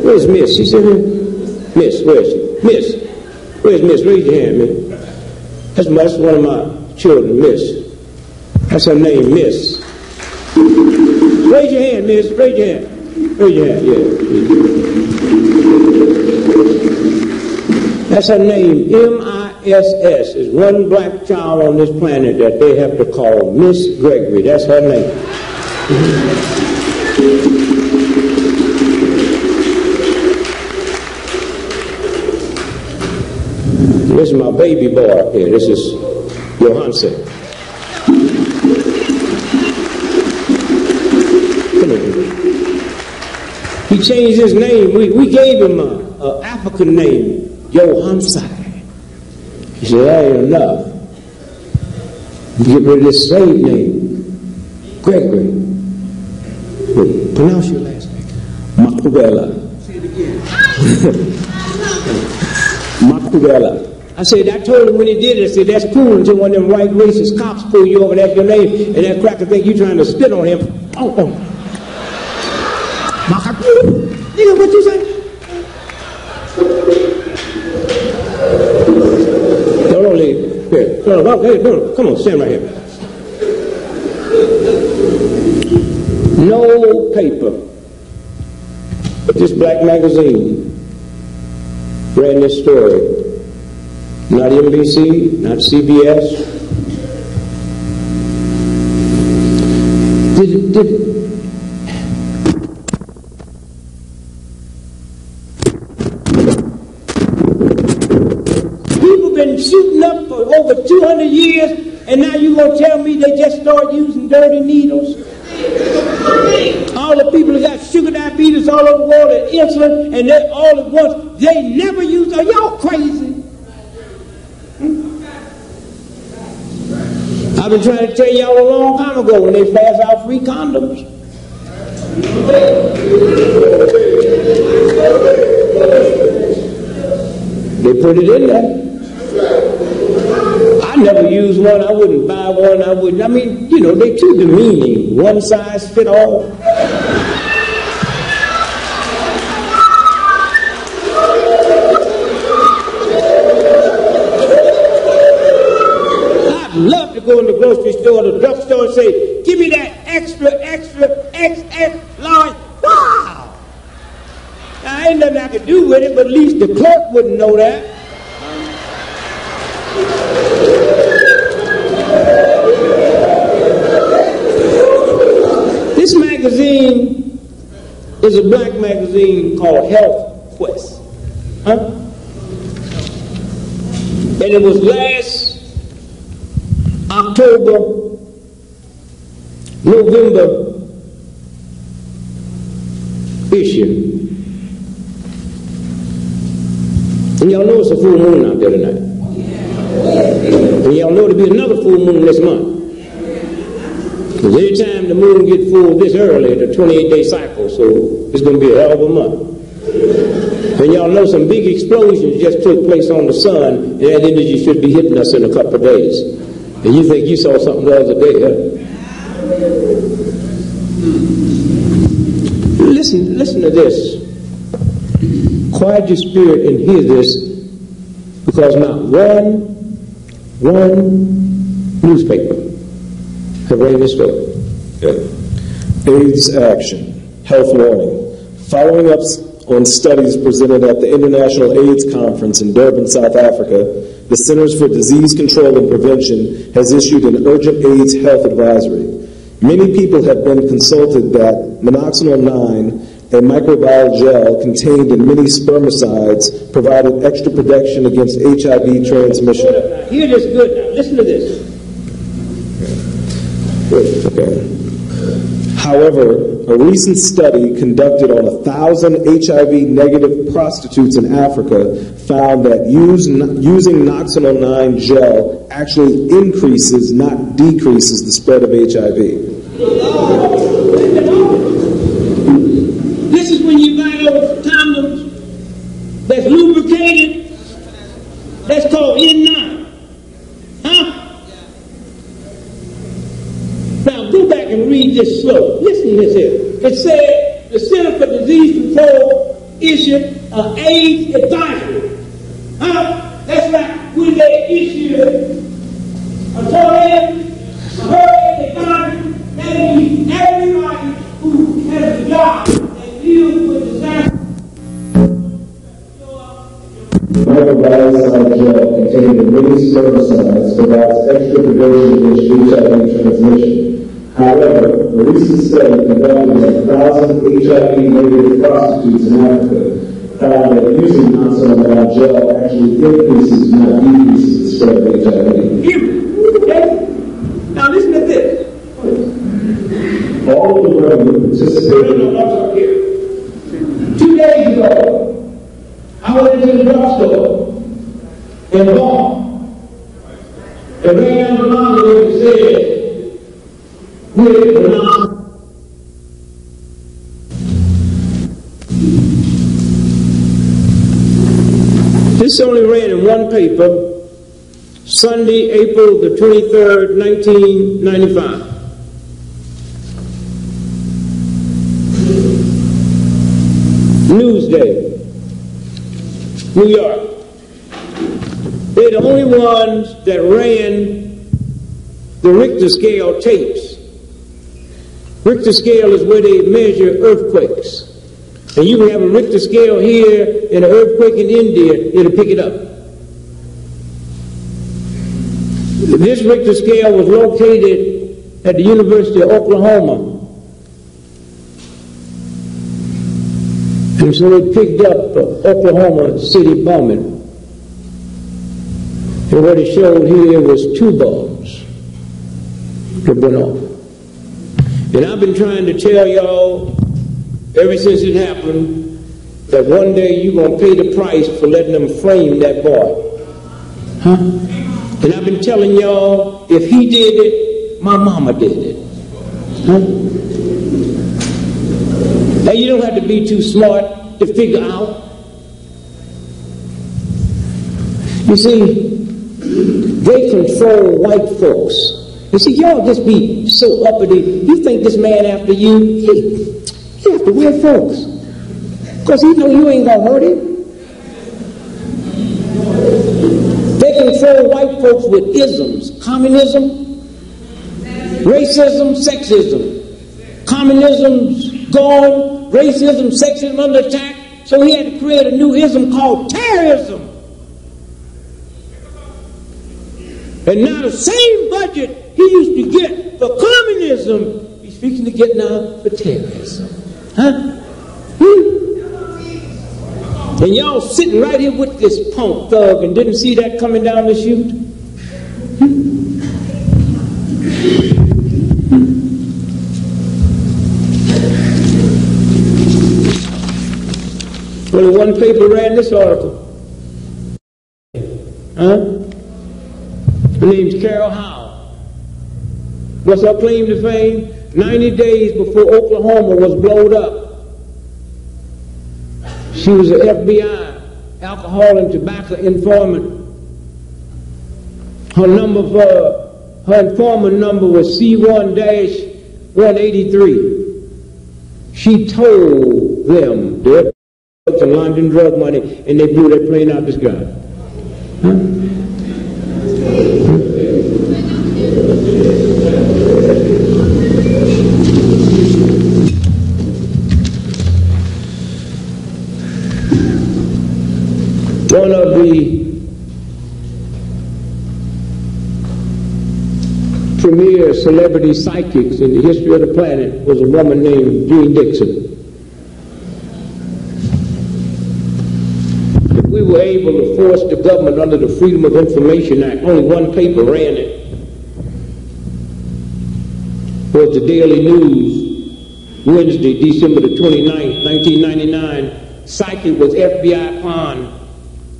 Where's Miss? She's in here. Miss, where is she? Miss. Where's Miss? Raise your hand, Miss. That's one of my children, Miss. That's her name, Miss. Raise your hand, Miss. Raise your hand. Raise your hand, yeah. That's her name, M-I-S-S. There's one black child on this planet that they have to call Miss Gregory. That's her name. This is my baby boy up here. This is Johansen. He changed his name. We gave him an African name, Johansen. He said, that ain't enough. Get rid of this slave name, Gregory. Pronounce your last name. Makuela. Say it again. Makuela. I said, I told him when he did it, I said, that's cool until one of them white racist cops pull you over and ask your name, and that cracker think you trying to spit on him. Oh. Nigga, what you say? Don't leave. Here. No, come on, stand right here. No paper. But this black magazine ran this story. Not NBC, not CBS. People been shooting up for over 200 years, and now you gonna tell me they just start using dirty needles? All the people that got sugar diabetes all over the world and insulin, and they all at once, they never use. Are y'all crazy? I've been trying to tell y'all a long time ago when they passed out free condoms. They put it in there. I never used one. I wouldn't buy one. I mean, you know, they too demeaning. One size fit all. Love to go in the grocery store or the drugstore and say, give me that extra, XS large. Wow! Now, ain't nothing I could do with it, but at least the clerk wouldn't know that. This magazine is a black magazine called Health Quest. Huh? And it was last October, November issue. And y'all know it's a full moon out there tonight. And y'all know there'll be another full moon this month. Because every time the moon gets full this early, it's a 28-day cycle, so it's going to be a hell of a month. And y'all know some big explosions just took place on the sun, and that energy should be hitting us in a couple of days. And you think you saw something the other day, huh? Listen to this. Quiet your spirit and hear this, because not one newspaper have ran this story. Okay. AIDS action, health warning. Following up on studies presented at the International AIDS Conference in Durban, South Africa, the Centers for Disease Control and Prevention has issued an urgent AIDS health advisory. Many people have been consulted that minoxidil 9, a microbial gel contained in many spermicides, provided extra protection against HIV transmission. Hear this good now. Listen to this. Okay. However, a recent study conducted on 1,000 HIV-negative prostitutes in Africa found that using Noxinol 9 gel actually increases, not decreases, the spread of HIV. This is when you buy those condoms That's called N9. Huh? Now go back and read this slow. Listen to this here. It said the Center for Disease Control issued an AIDS advisory. Huh? That's right. When they issued a tornado, a hurricane advisory, that means everybody who has a job that deals with disaster. Microbiocide gel containing many spermicides provides extra protection against HIV transmission. However, a recent study conducted on 1,000 HIV-negative prostitutes in Africa found that using non-spermicide gel actually increases, not decreases, the spread of HIV. Okay? Now listen to this. All of the women participated. 2 days ago, I went into the drugstore and bought and ran down the line and said, this only ran in one paper, Sunday, April the 23rd, 1995. Newsday, New York. They're the only ones that ran the Richter scale tapes. Richter scale is where they measure earthquakes. And you can have a Richter scale here and an earthquake in India, it'll pick it up. This Richter scale was located at the University of Oklahoma. And so it picked up Oklahoma City bombing. And what it showed here was 2 bombs that went off. And I've been trying to tell y'all ever since it happened that one day you're going to pay the price for letting them frame that boy. Huh? And I've been telling y'all, if he did it, my mama did it. Huh? Now you don't have to be too smart to figure out. You see, they control white folks. You see, y'all just be so uppity. You think this man after you, he after white folks. Because he know you ain't going to hurt him. They control white folks with isms. Communism, racism, sexism. Communism's gone, racism, sexism under attack. So he had to create a new ism called terrorism. And now the same budget he used to get for communism, he's fixing to get now for terrorism. Huh? And y'all sitting right here with this punk thug and didn't see that coming down the chute? Well, one paper ran this article. Huh? Her name's Carol Howe. What's her claim to fame? 90 days before Oklahoma was blown up, she was an FBI alcohol and tobacco informant. Her informant number was C1-183. She told them they had to London drug money, and they blew that plane out the sky. Huh? One of the premier celebrity psychics in the history of the planet was a woman named Jean Dixon. If we were able to force the government under the Freedom of Information Act, only one paper ran it. Was the Daily News, Wednesday, December the 29th, 1999. Psychic was FBI pawn.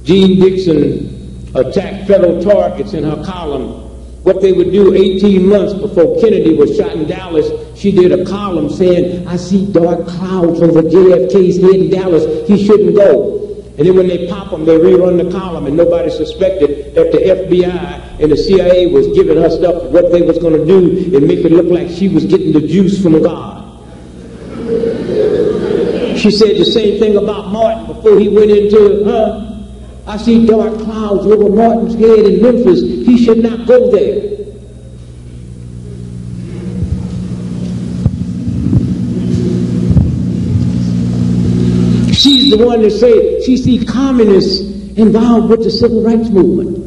Jean Dixon attacked federal targets in her column. What they would do 18 months before Kennedy was shot in Dallas, she did a column saying, I see dark clouds over JFK's head in Dallas. He shouldn't go. And then when they pop them, they rerun the column, and nobody suspected that the FBI and the CIA was giving her stuff, what they was going to do, and make it look like she was getting the juice from God. She said the same thing about Martin before he went into her. I see dark clouds over Martin's head in Memphis. He should not go there. She's the one that said she sees communists involved with the civil rights movement.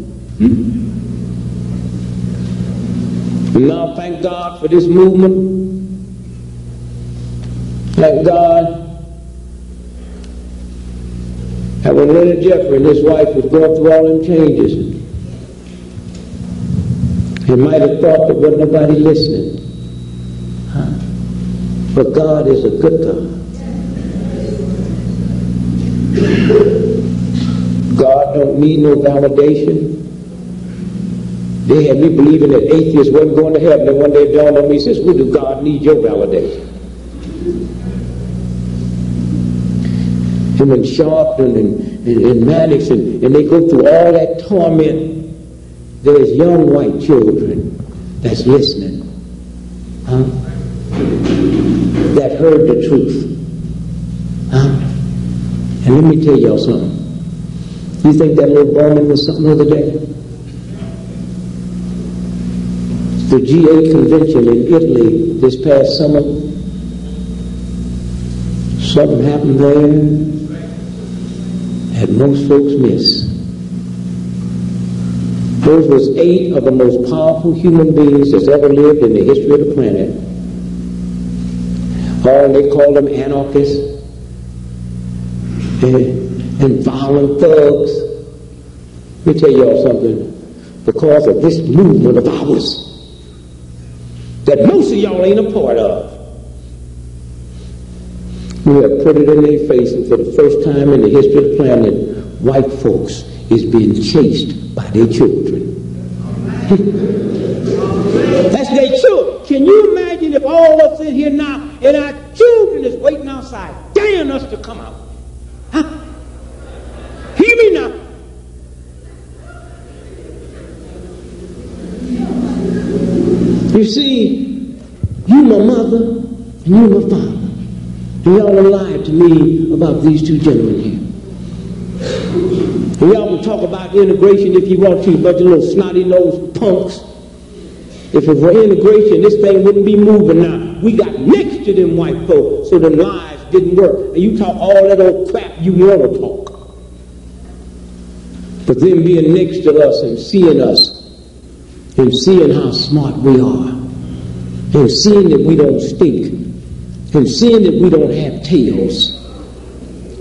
And now thank God for this movement. Thank God. And when Leonard Jeffrey and his wife was going through all them changes, he might have thought there wasn't nobody listening. But God is a good God. God don't need no validation. They had me believing that atheists wasn't going to heaven, and one day it dawned on me, says, well, do God need your validation? Him and Sharpton and Maddox, and they go through all that torment. There's young white children that's listening, that heard the truth. And let me tell y'all something. You think that little Bowman was something the other day? The G8 convention in Italy this past summer, something happened there that most folks miss. Those was 8 of the most powerful human beings that's ever lived in the history of the planet. Oh, they called them anarchists and violent thugs. Let me tell y'all something. Because of this movement of ours that most of y'all ain't a part of, we have put it in their face, and for the first time in the history of the planet, white folks is being chased by their children. That's their children. Can you imagine if all of us in here now and our children is waiting outside, daring us to come out? Huh? Hear me now. You see, you my mother and you my father. And y'all are lied to me about these two gentlemen here. And y'all can talk about integration if you want to, a bunch of little snotty-nosed punks. If it were integration, this thing wouldn't be moving now. We got next to them white folks, so them lies didn't work. And you talk all that old crap you want to talk. But them being next to us and seeing how smart we are, and seeing that we don't stink, and seeing that we don't have tails,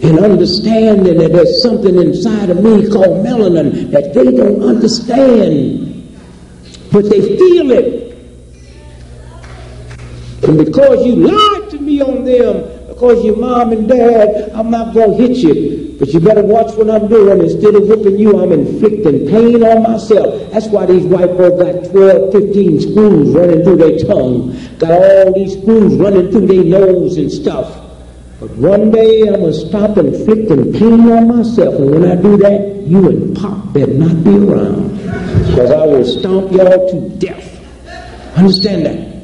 and understanding that there's something inside of me called melanin that they don't understand, but they feel it. And because you lied to me on them, because your mom and dad, I'm not going to hit you. But you better watch what I'm doing. Instead of whipping you, I'm inflicting pain on myself. That's why these white boys got 12, 15 screws running through their tongue. Got all these screws running through their nose and stuff. But one day I'm going to stop inflicting pain on myself. And when I do that, you and Pop better not be around. Because I will stomp y'all to death. Understand that?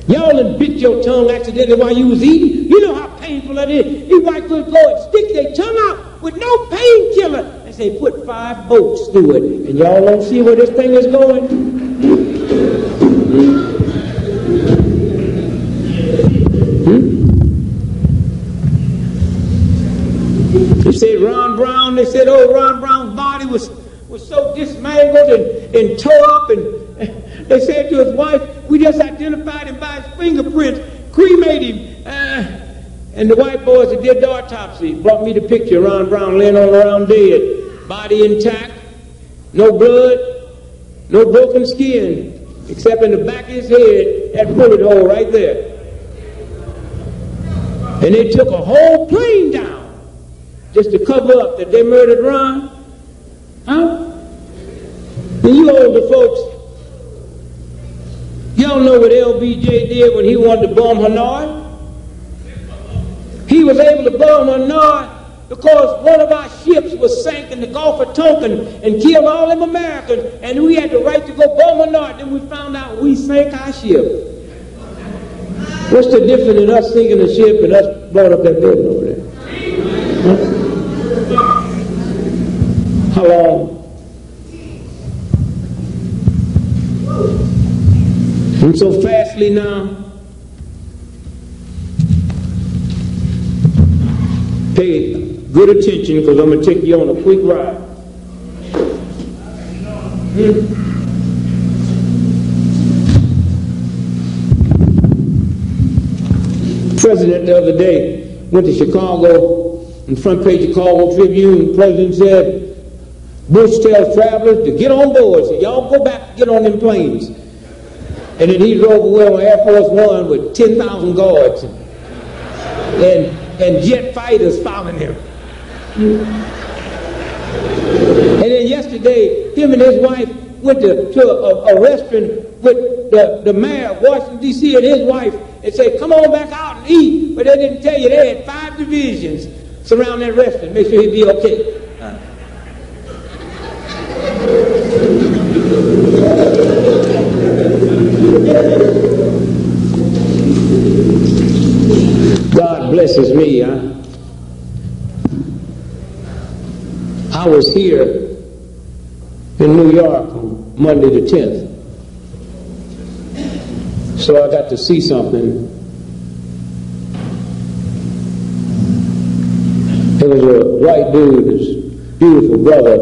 Y'all done bit your tongue accidentally while you was eating. You know how painful that is. These white folks go and stick their tongue out with no painkiller. And say, put 5 bolts through it. And y'all don't see where this thing is going? They said Ron Brown, they said, oh, Ron Brown's body was so dismangled and tore up, and they said to his wife, we just identified him by his fingerprints, cremate him. And the white boys that did the autopsy brought me the picture of Ron Brown laying on around dead, body intact, no blood, no broken skin, except in the back of his head, that bullet hole right there. And they took a whole plane down just to cover up that they murdered Ron. Huh? And you older folks, y'all know what LBJ did when he wanted to bomb Hanoi? He was able to bomb Hanoi because one of our ships was sank in the Gulf of Tonkin and killed all them Americans, and we had the right to go bomb north. Then we found out we sank our ship. What's the difference in us sinking the ship and us blowing up that building over there? Huh? How long? And so fastly now, pay good attention because I'm going to take you on a quick ride. President the other day went to Chicago, in the front page of Chicago Tribune. The president said, Bush tells travelers to get on board. So y'all go back, get on them planes. And then he drove away on Air Force One with 10,000 guards and jet fighters following him. And then yesterday, him and his wife went to a restaurant with the mayor of Washington, D.C. and his wife and said, come on back out and eat. But they didn't tell you they had 5 divisions surround that restaurant. Make sure he'd be okay. God blesses me. I was here in New York on Monday the 10th. So I got to see something. There was a white dude, his beautiful brother,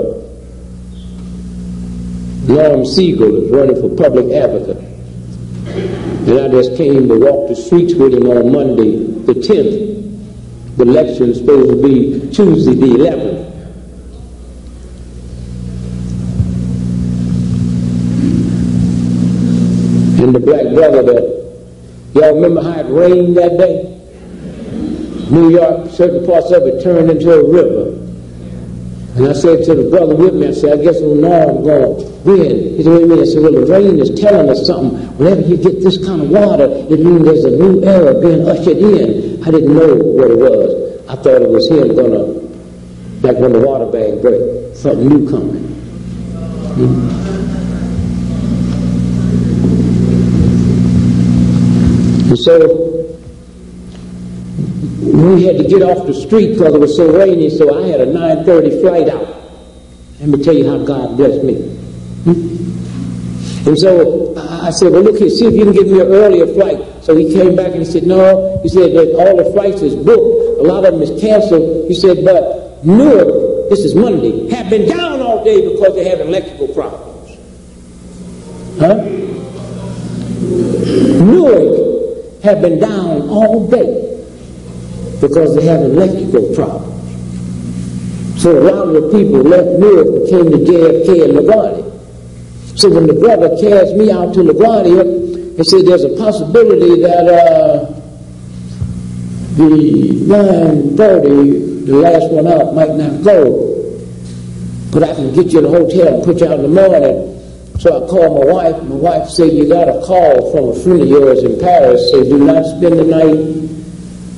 Norm Siegel, is running for public advocate. And I just came to walk the streets with him on Monday the 10th. The election is supposed to be Tuesday the 11th. And the black brother that, y'all remember how it rained that day? New York, certain parts of it turned into a river. And I said to the brother with me, I said, I guess Norm going to win. He said, wait a minute. I said, well, the rain is telling us something. Whenever you get this kind of water, it means there's a new era being ushered in. I didn't know what it was. I thought it was him gonna, like when the water bag break, something new coming. And so we had to get off the street because it was so rainy, so I had a 9:30 flight out. Let me tell you how God blessed me. And so I said, well, look here, see if you can give me an earlier flight. So he came back and he said, no. He said that all the flights is booked. A lot of them is canceled. He said, but Newark, this is Monday, have been down all day because they're having electrical problems. Huh? Newark have been down all day because they have electrical problems. So a lot of the people left Newark and came to JFK and LaGuardia. So when the brother carries me out to LaGuardia, he said there's a possibility that the 9:30, the last one out, might not go. But I can get you in the hotel and put you out in the morning. So I called my wife. My wife said, you got a call from a friend of yours in Paris. Say, do not spend the night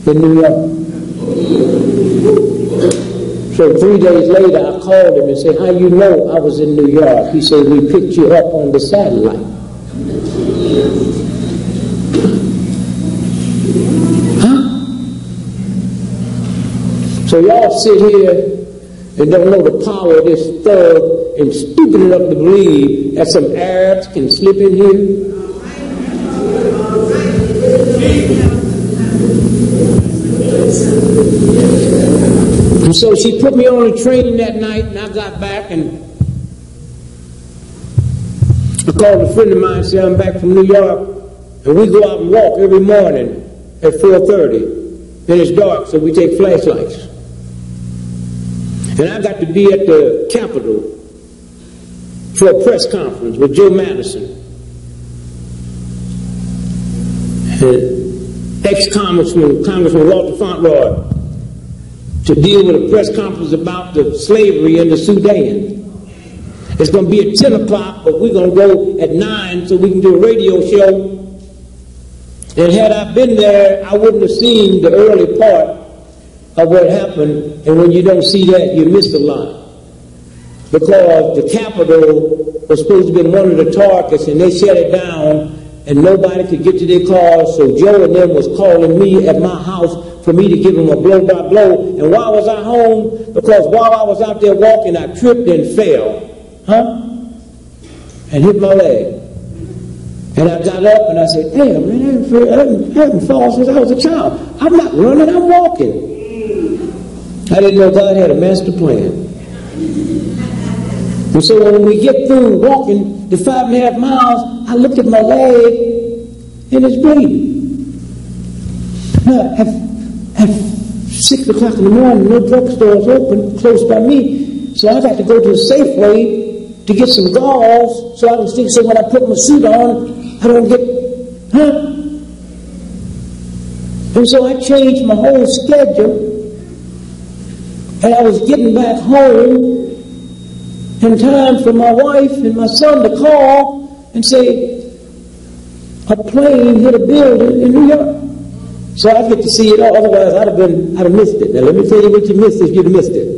in New York. So 3 days later, I called him and said, how you know I was in New York? He said, we picked you up on the satellite. Huh? So y'all sit here and don't know the power of this thug and stupid enough to believe that some Arabs can slip in here? And so she put me on a train that night, and I got back, and I called a friend of mine and said, I'm back from New York, and we go out and walk every morning at 4:30. And it's dark, so we take flashlights. And I got to be at the Capitol for a press conference with Joe Madison, and ex-Congressman Walter Fauntleroy, to deal with a press conference about the slavery in the Sudan. It's going to be at 10 o'clock, but we're going to go at 9 so we can do a radio show. And had I been there, I wouldn't have seen the early part of what happened, and when you don't see that, you miss a lot. Because the Capitol was supposed to be one of the targets, and they shut it down, and nobody could get to their cars, so Joe and them was calling me at my house for me to give them a blow-by-blow. And why was I home? Because while I was out there walking, I tripped and fell. And hit my leg. And I got up and I said, damn, man, I haven't fallen since I was a child. I'm not running, I'm walking. I didn't know God had a master plan. And so when we get through walking the 5.5 miles, I looked at my leg and it's bleeding. Now, at 6 o'clock in the morning, no drugstores open close by me, so I got to go to the Safeway to get some gauze so I can stick, so when I put my suit on, I don't get, And so I changed my whole schedule, and I was getting back home in time for my wife and my son to call and say, a plane hit a building in New York. So I get to see it all, otherwise I'd have missed it. Now let me tell you what you missed if you'd have missed it.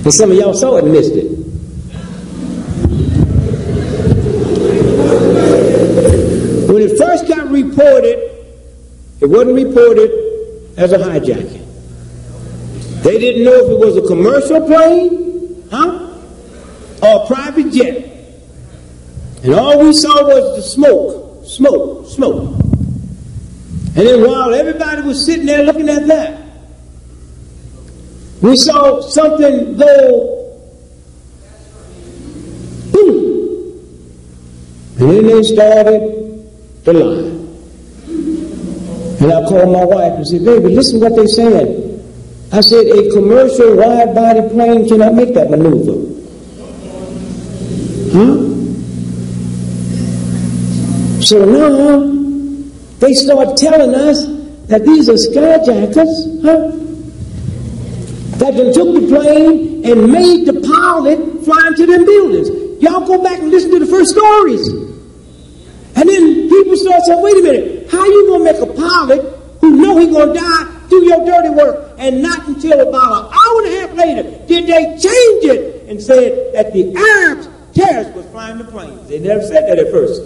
And some of y'all saw it and missed it. When it first got reported, it wasn't reported as a hijacking. They didn't know if it was a commercial plane, or a private jet. And all we saw was the smoke, smoke, smoke. And then while everybody was sitting there looking at that, we saw something go boom. And then they started the line. And I called my wife and said, baby, listen to what they're saying. I said, a commercial wide-body plane cannot make that maneuver. So now, they start telling us that these are skyjackers, that then took the plane and made the pilot fly into them buildings. Y'all go back and listen to the first stories. And then people start saying, wait a minute, how you going to make a pilot who know he's going to die do your dirty work? And not until about an hour and a half later did they change it and said that the Arabs, terrorists, was flying the planes. They never said that at first.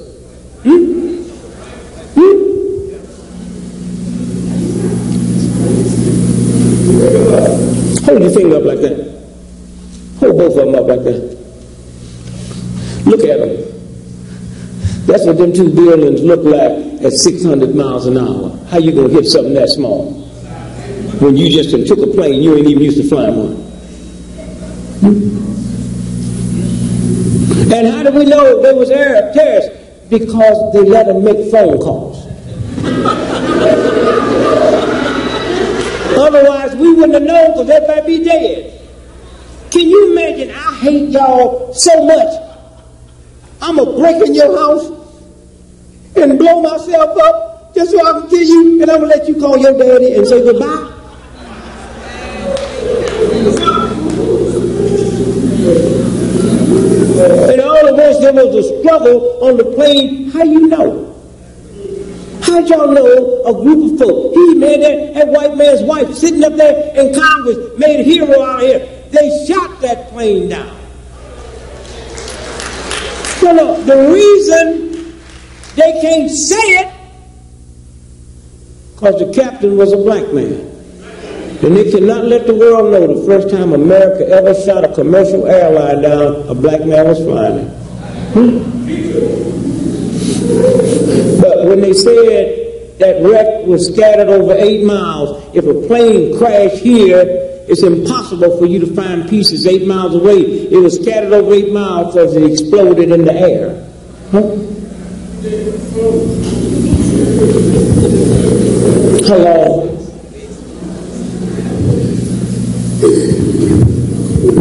Hold your finger up like that. Hold both of them up like that. Look at them. That's what them two buildings look like at 600 miles an hour. How you going to hit something that small? When you just took a plane, you ain't even used to flying one. And how do we know they was Arab terrorists? Because they let them make phone calls. Otherwise, we wouldn't have known because everybody be dead. Can you imagine? I hate y'all so much. I'm going to break in your house and blow myself up just so I can kill you, and I'm going to let you call your daddy and say goodbye. And all of us, there was a struggle on the plane. How you know? How'd y'all know a group of folk? He made that white man's wife sitting up there in Congress made a hero out of here. They shot that plane down. No, the reason they can't say it because the captain was a black man. And they cannot let the world know the first time America ever shot a commercial airline down, a black man was flying it. But when they said that wreck was scattered over 8 miles, if a plane crashed here, it's impossible for you to find pieces 8 miles away. It was scattered over 8 miles because it exploded in the air. How long?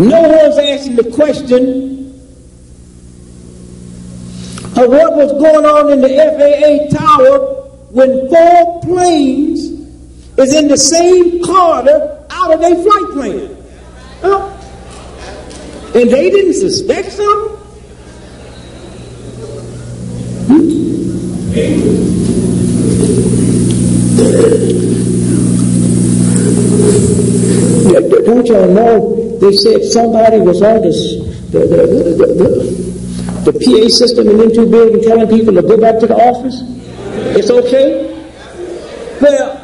No one's asking the question of what was going on in the FAA tower when 4 planes is in the same corridor out of their flight plan. And they didn't suspect something? Don't y'all know, they said somebody was on the PA system in them two buildings telling people to go back to the office? It's okay? Well,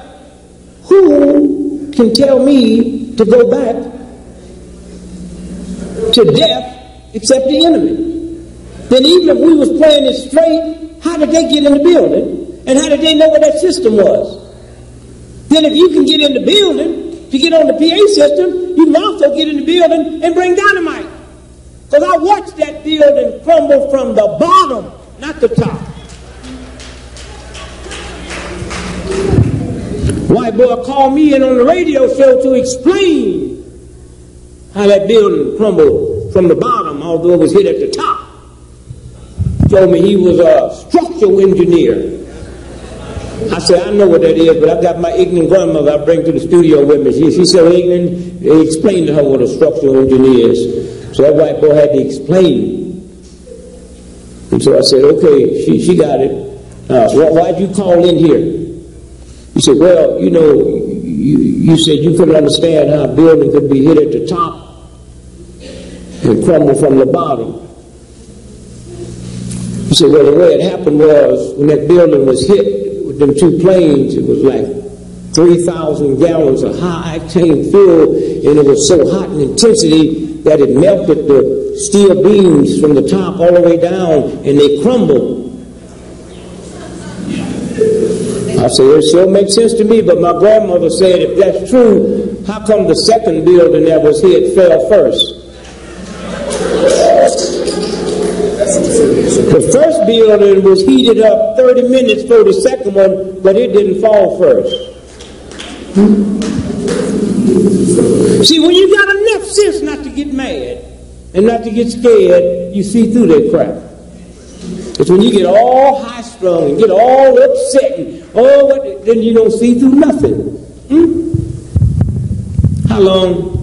who can tell me to go back to death except the enemy? Then even if we was playing it straight, how did they get in the building? And how did they know what that system was? Then if you can get in the building to get on the PA system, you can also get in the building and bring dynamite. Because I watched that building crumble from the bottom, not the top. White boy called me in on the radio show to explain how that building crumbled from the bottom, although it was hit at the top. Told me he was a structural engineer. I said, I know what that is, but I've got my ignorant grandmother I bring to the studio with me. She's so ignorant, they explained to her what a structural engineer is. So that white boy had to explain. And so I said, okay, she got it. Why'd you call in here? He said, well, you know, you said you couldn't understand how a building could be hit at the top and crumble from the bottom. He said, well, the way it happened was when that building was hit with them two planes, it was like 3,000 gallons of high-octane fuel, and it was so hot in intensity that it melted the steel beams from the top all the way down, and they crumbled. I said, it sure makes sense to me, but my grandmother said, if that's true, how come the second building that was hit fell first? The first building was heated up 30 minutes for the second one, but it didn't fall first. See, when you got enough sense not to get mad and not to get scared, you see through that crap. It's when you get all high-strung and get all upset and then you don't see through nothing. How long?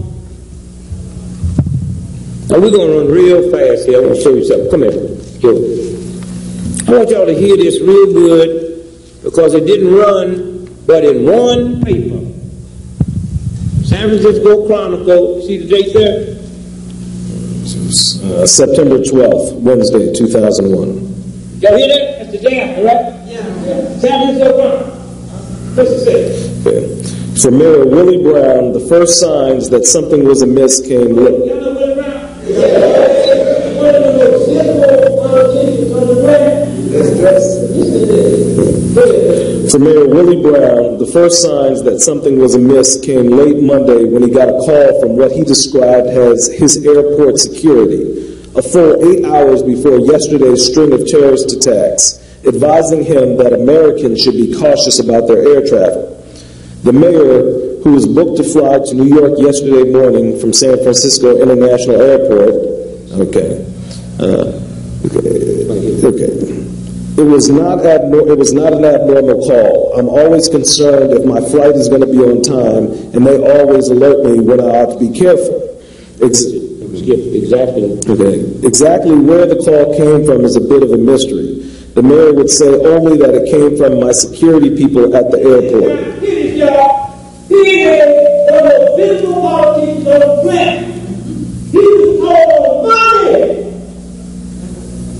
Now we're going to run real fast here. I want to show you something. Come here. I want y'all to hear this real good because it didn't run but in one paper. San Francisco Chronicle. See the date there? September 12th, Wednesday, 2001. Y'all hear that? That's the day after, right? Yeah. San Francisco Chronicle. What's it say? Okay. For Mayor Willie Brown, the first signs that something was amiss came late. Y'all know Willie Brown? For Mayor Willie Brown, the first signs that something was amiss came late Monday when he got a call from what he described as his airport security, a full 8 hours before yesterday's string of terrorist attacks, advising him that Americans should be cautious about their air travel. The mayor, who was booked to fly to New York yesterday morning from San Francisco International Airport, It was not an abnormal call. I'm always concerned if my flight is going to be on time, and they always alert me when I ought to be careful. Exactly where the call came from is a bit of a mystery. The mayor would say only that it came from my security people at the airport. He is one of the physical qualities of the planet. He was called money.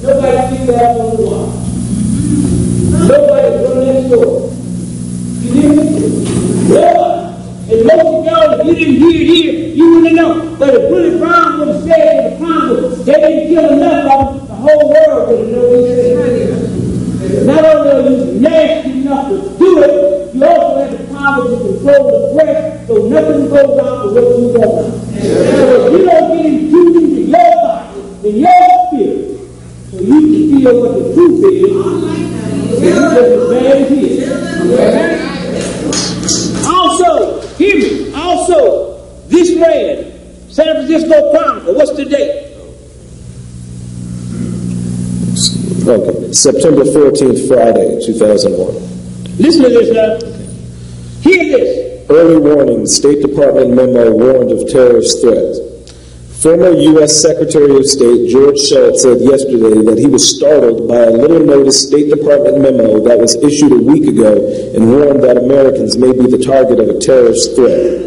Nobody sees that on the wall. Nobody from next door. You hear me? Nobody. And most of y'all, if you didn't hear it here, you wouldn't know. But if Willie Brown would have said in the Congress, they didn't kill enough of them, the whole world would have known he said. Not only are you nasty enough to do it, you also have the power to control the press so nothing goes on for what you want. So if you don't get infused into your body, in your spirit, so you can feel what the truth is, you're just as bad as he is. Also, hear me, this read, San Francisco Chronicle, what's the date? Okay, September 14th, Friday, 2001. Listen to this now. Hear this. Early warning, State Department memo warned of terrorist threat. Former U.S. Secretary of State George Shultz said yesterday that he was startled by a little-noticed State Department memo that was issued a week ago and warned that Americans may be the target of a terrorist threat.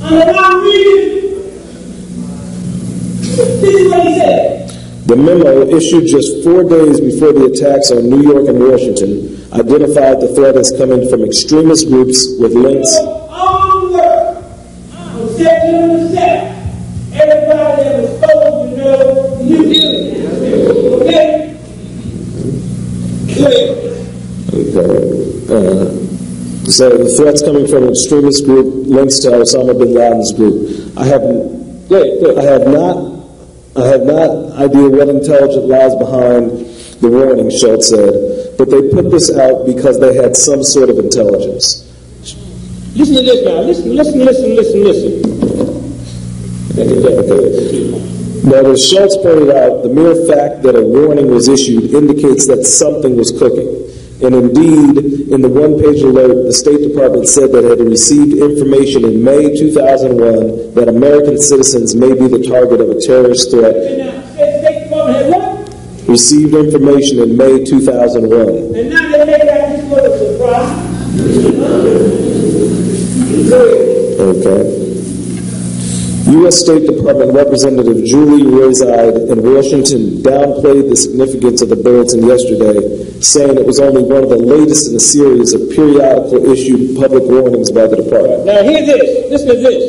And I'm reading. This is what he said. The memo, issued just 4 days before the attacks on New York and Washington, identified the threat as coming from extremist groups with links. All the world, from 7 everybody that was supposed to know New Zealand. Okay? Okay. So the threats coming from an extremist group, links to Osama bin Laden's group. I have not idea what intelligence lies behind the warning, Schultz said, but they put this out because they had some sort of intelligence. Listen to this now. Listen. Okay. Now, as Schultz pointed out, the mere fact that a warning was issued indicates that something was cooking. And indeed, in the one-page alert, the State Department said that it had received information in May 2001 that American citizens may be the target of a terrorist threat. Received information in May 2001. And now they make out this was a surprise. Okay. U.S. State Department Representative Julie Rezide in Washington downplayed the significance of the bulletin yesterday, saying it was only one of the latest in a series of periodical issued public warnings by the department. Now hear this. Listen to this.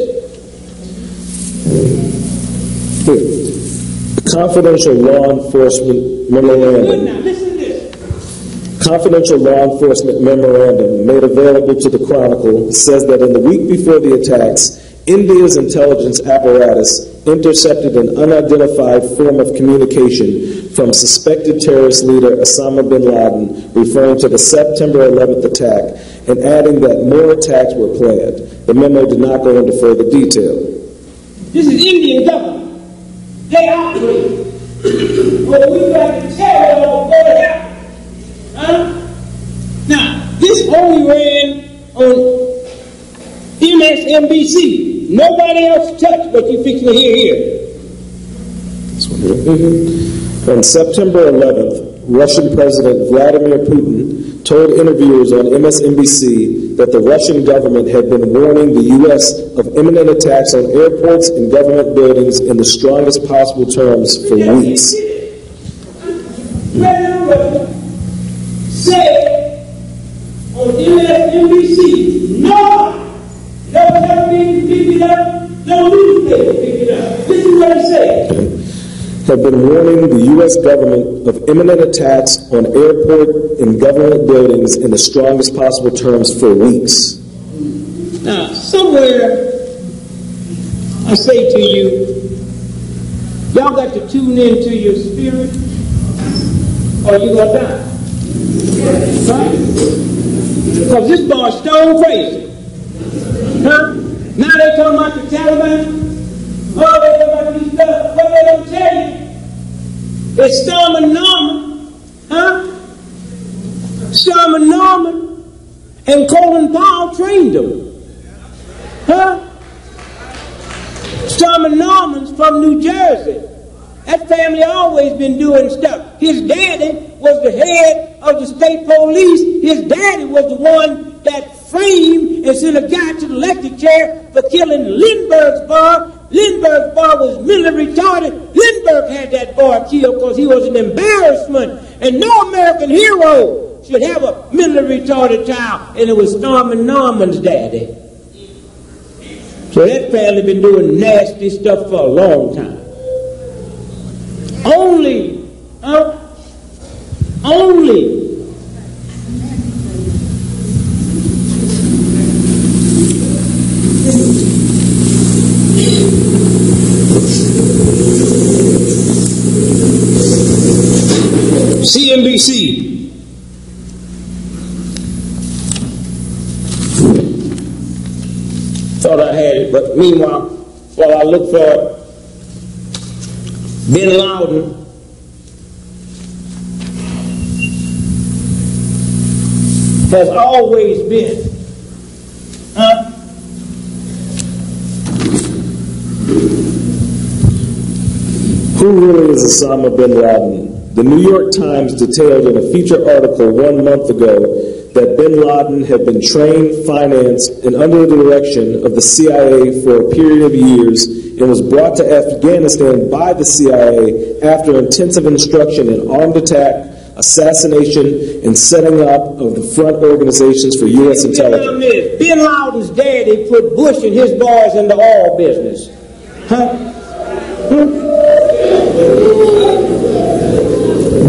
The confidential law enforcement memorandum. Now listen to this. Confidential law enforcement memorandum made available to the Chronicle says that in the week before the attacks, India's intelligence apparatus intercepted an unidentified form of communication from suspected terrorist leader Osama bin Laden, referring to the September 11th attack, and adding that more attacks were planned. The memo did not go into further detail. This is Indian government. They operate. Well, we got to tell them what happened. Huh? Now, this only ran on MSNBC. Nobody else touched what you fixing to hear here. This one here. On September 11th, Russian President Vladimir Putin told interviewers on MSNBC that the Russian government had been warning the U.S. of imminent attacks on airports and government buildings in the strongest possible terms for weeks. President Russia said on MSNBC, no television picked it up, no newspaper picked it up. This is what he said. Have been warning the U.S. government of imminent attacks on airport and government buildings in the strongest possible terms for weeks. Now, somewhere, I say to you, y'all got to tune into your spirit or you're going to die. Right? Because this boy's stone crazy. Huh? Now they talking about the Taliban. Oh, they talking about these stuff. What they don't tell you? It's Storm and Norman. Huh? Storm and Norman and Colin Powell trained them. Huh? Storm and Norman's from New Jersey. That family always been doing stuff. His daddy was the head of the state police. His daddy was the one that framed and sent a guy to the electric chair for killing Lindbergh's boy. Lindbergh's boy was mentally retarded. Lindbergh had that boy killed because he was an embarrassment. And no American hero should have a mentally retarded child. And it was Storm and Norman's daddy. So that family been doing nasty stuff for a long time. Only CNBC. Thought I had it, but meanwhile, while I look for Bin Laden, has always been Who really is Osama bin Laden? The New York Times detailed in a feature article 1 month ago that bin Laden had been trained, financed, and under the direction of the CIA for a period of years and was brought to Afghanistan by the CIA after intensive instruction in armed attack, assassination, and setting up of the front organizations for U.S. intelligence. Bin Laden's daddy put Bush and his boys in the oil business.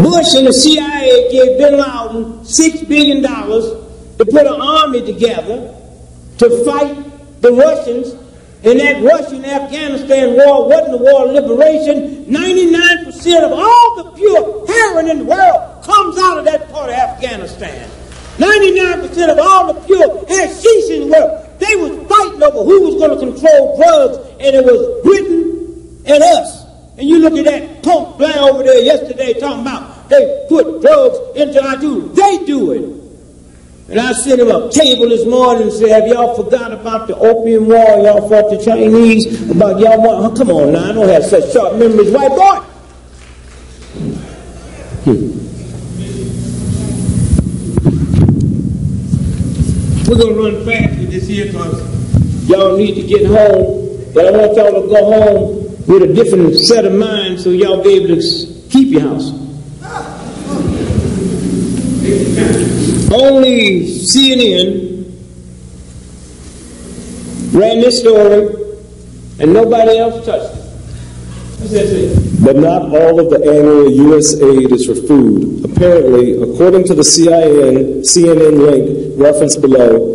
Bush and the CIA gave bin Laden $6 billion to put an army together to fight the Russians. And that Russian-Afghanistan war wasn't a war of liberation. 99% of all the pure heroin in the world comes out of that part of Afghanistan. 99% of all the pure hashish in the world. They was fighting over who was going to control drugs, and it was Britain and us. And you look at that punk blind over there yesterday talking about they put drugs into our food. They do it. And I sent him a cable this morning and said, have y'all forgot about the opium war? Y'all fought the Chinese about y'all want? Oh, come on now, I don't have such short memories, white boy. We're going to run fast with this here because y'all need to get home. But I want y'all to go home with a different set of mind so y'all be able to keep your house. Only CNN ran this story and nobody else touched it. That's it. But not all of the annual U.S. aid is for food. Apparently, according to the CNN link referenced below,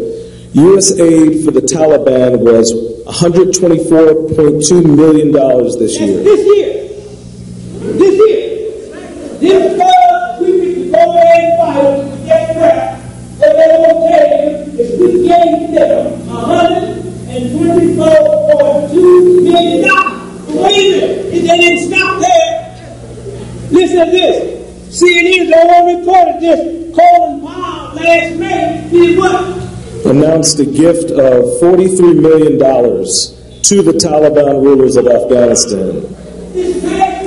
U.S. aid for the Taliban was $124.2 million this year. This year. This was we could go and fight, get crap. What they will tell you is we gave them $124.2 million. Wait a minute, they didn't stop there. Listen to this. CNN, the one reported this. Colin Powell last May did what? Announced a gift of $43 million to the Taliban rulers of Afghanistan. This past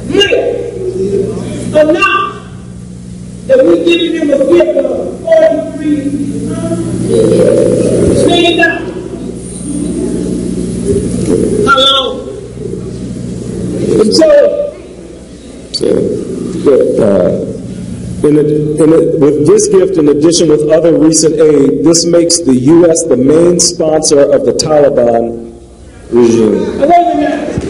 May announced that we're giving them a gift of $43 million. How long? With this gift, in addition with other recent aid, this makes the U.S. the main sponsor of the Taliban regime. Wait a minute.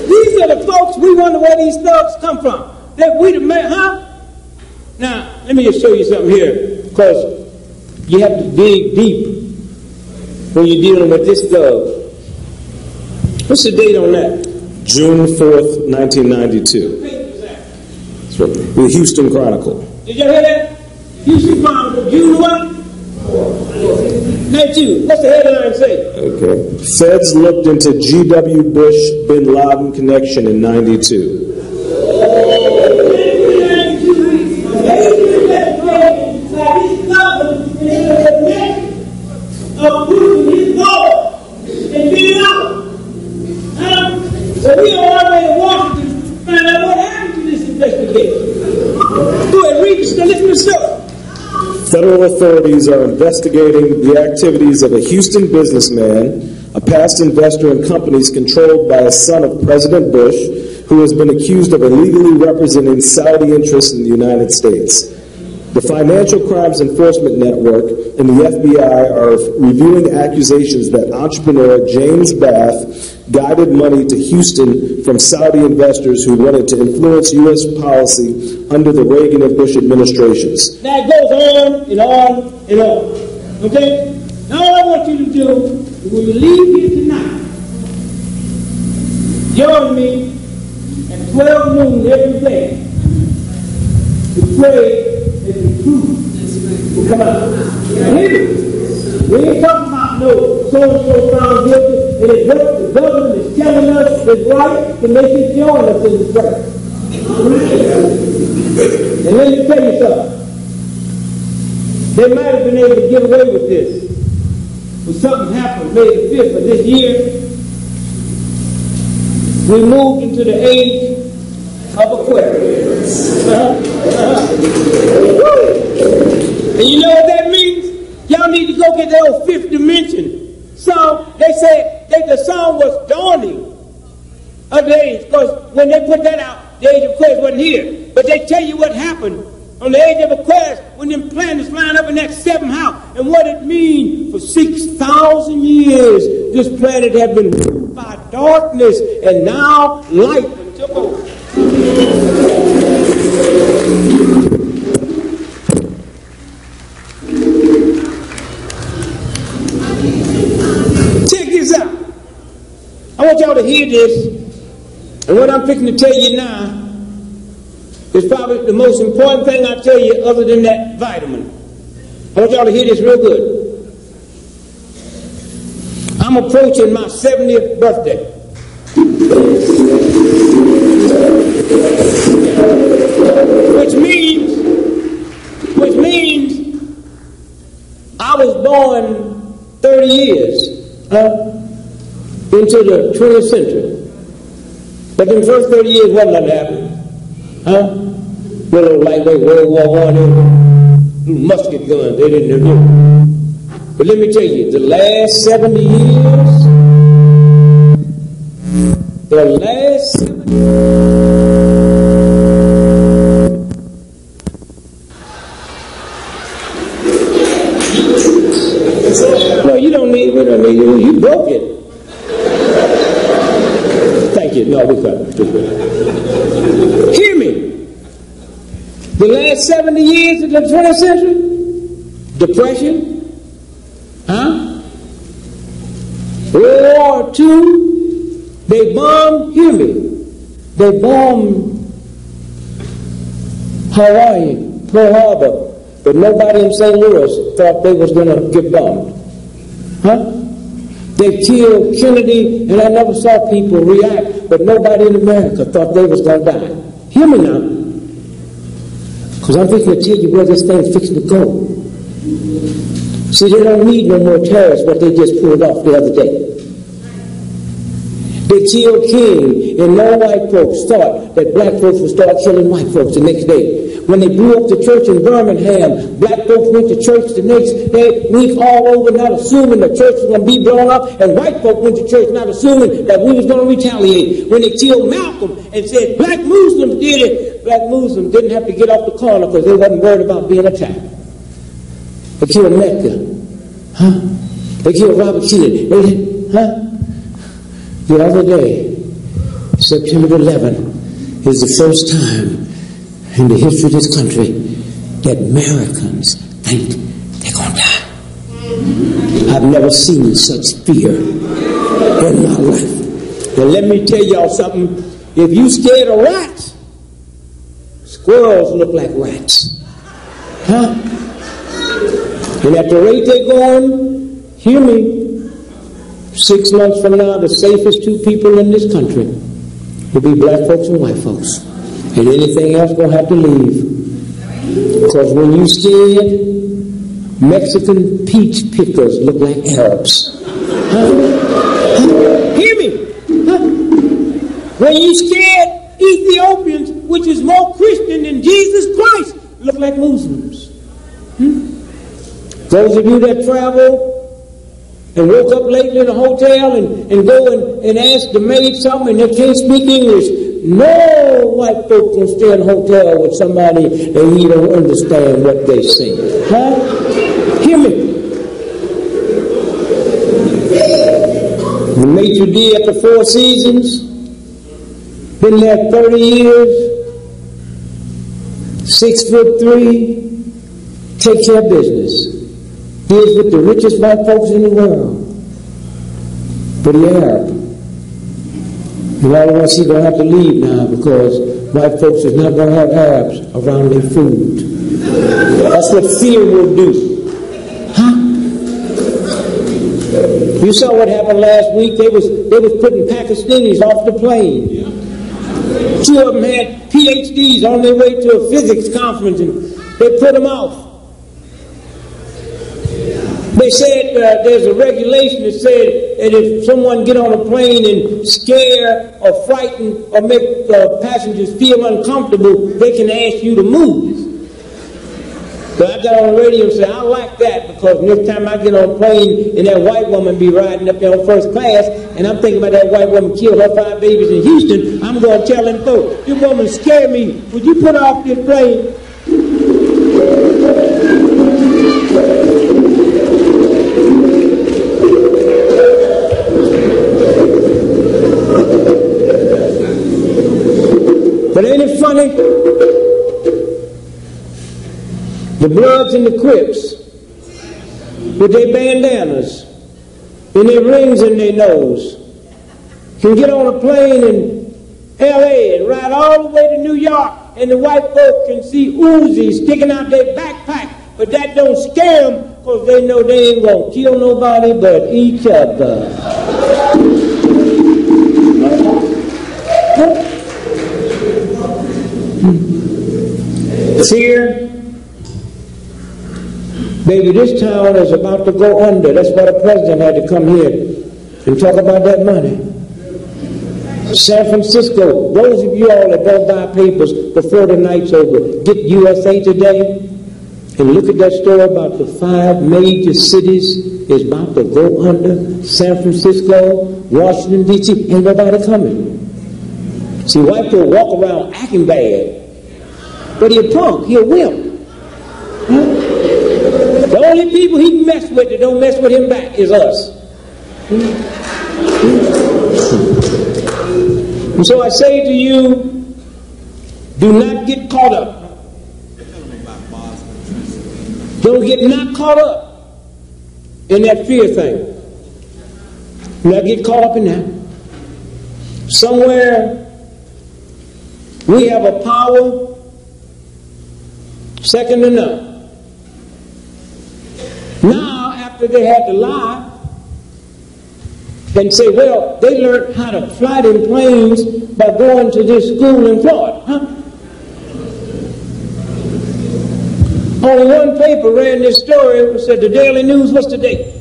These are the folks we wonder where these thugs come from. That we the man, huh? Now, let me just show you something here, because you have to dig deep when you're dealing with this thug. What's the date on that? June 4th, 1992. The Houston Chronicle. Did you hear that? Houston Chronicle, June what? 92. What's the headline say? Okay. Feds looked into G.W. Bush bin Laden connection in 92. So we are already in Washington to find out what happened to this investigation. Go ahead, read the story. Listen to the story. Federal authorities are investigating the activities of a Houston businessman, a past investor in companies controlled by a son of President Bush, who has been accused of illegally representing Saudi interests in the United States. The Financial Crimes Enforcement Network and the FBI are reviewing accusations that entrepreneur James Bath guided money to Houston from Saudi investors who wanted to influence U.S. policy under the Reagan and Bush administrations. Now it goes on and on and on. Okay? Now all I want you to do is when you leave here tonight, join me at 12 noon every day to pray that the truth will come out. Now hear me. We ain't talking about no so-and-so found guilty, and it's what the government is telling us is right to make it join us in the prayer. And let me tell you something. They might have been able to get away with this. But something happened May the 5th of this year. We moved into the age of Aquarius. And you know what that means? Y'all need to go get that old fifth dimension song. They said that the song was dawning of the age, because when they put that out, the age of Aquarius wasn't here. But they tell you what happened on the age of Aquarius when them planets line up in that seventh house, and what it means. For 6,000 years, this planet had been ruled by darkness, and now light took over. Check this out. I want y'all to hear this. And what I'm fixing to tell you now is probably the most important thing I tell you other than that vitamin. I want y'all to hear this real good. I'm approaching my 70th birthday. Which means I was born 30 years into the 20th century. But in the first 30 years, wasn't nothing happening. Little lightweight World War I, little musket guns, they didn't do. But let me tell you, the last 70 years, No, we don't need you. You broke it. Thank you. No, we cut. Hear me. The last 70 years of the 20th century, depression, World War II, they bombed, hear me, they bombed Hawaii, Pearl Harbor, but nobody in St. Louis thought they was going to get bombed. They killed Kennedy, and I never saw people react, but nobody in America thought they was going to die. Hear me now, because I'm fixing to tell you where this thing's fixing to go. See, they don't need no more terrorists, what they just pulled off the other day. They killed King, and no white folks thought that black folks would start killing white folks the next day. When they blew up the church in Birmingham, black folks went to church the next day, week all over, not assuming the church was going to be blown up, and white folks went to church not assuming that we was going to retaliate. When they killed Malcolm and said black Muslims did it, black Muslims didn't have to get off the corner because they wasn't worried about being attacked. They killed Mecca. They killed Robert Kennedy. The other day, September 11th, is the first time in the history of this country that Americans think they're going to die. I've never seen such fear in my life. Now let me tell y'all something. If you scared of rats, squirrels look like rats. And at the rate they're going, hear me, 6 months from now, the safest two people in this country will be black folks and white folks. And anything else going to have to leave. Because when you scared, Mexican peach pickers look like Arabs. Hear me? When you scared, Ethiopians, which is more Christian than Jesus Christ, look like Muslims. Those of you that travel and woke up lately in a hotel and go and ask the maid something and they can't speak English, no white folk can stay in a hotel with somebody and he don't understand what they say. Hear me. The maitre d' at the Four Seasons, been there 30 years, 6'3", take care of business. He is with the richest white folks in the world, but he's Arab. And all of us are going to have to leave now because white folks is not going to have Arabs around their food. That's what fear will do. You saw what happened last week. They was putting Pakistanis off the plane. 2 of them had PhDs on their way to a physics conference and they put them off. They said there's a regulation that said that if someone get on a plane and scare or frighten or make passengers feel uncomfortable, they can ask you to move. So I got on the radio and said, I like that, because next time I get on a plane and that white woman be riding up there on first class, and I'm thinking about that white woman killed her 5 babies in Houston, I'm going to tell them folks, this woman scared me. Would you put off this plane? But ain't it funny? The Bloods and the Crips, with their bandanas and their rings in their nose, can get on a plane in L.A. and ride all the way to New York, and the white folk can see Uzis sticking out their backpack, but that don't scare them, because they know they ain't going to kill nobody but each other. Fear. Baby, this town is about to go under. That's why the president had to come here and talk about that money. San Francisco, those of you all that don't buy papers before the night's over, get USA Today and look at that story about the 5 major cities is about to go under. San Francisco, Washington, D.C., ain't nobody coming. See, white people walk around acting bad, but he a punk, he a wimp. Huh? The only people he can mess with that don't mess with him back is us. And so I say to you, do not get caught up. Don't get not caught up in that fear thing. Do not get caught up in that. Somewhere we have a power second to none. Now, after they had to lie and say, well, they learned how to fly them planes by going to this school in Florida. Huh? Only one paper ran this story. It said the Daily News. What's the date?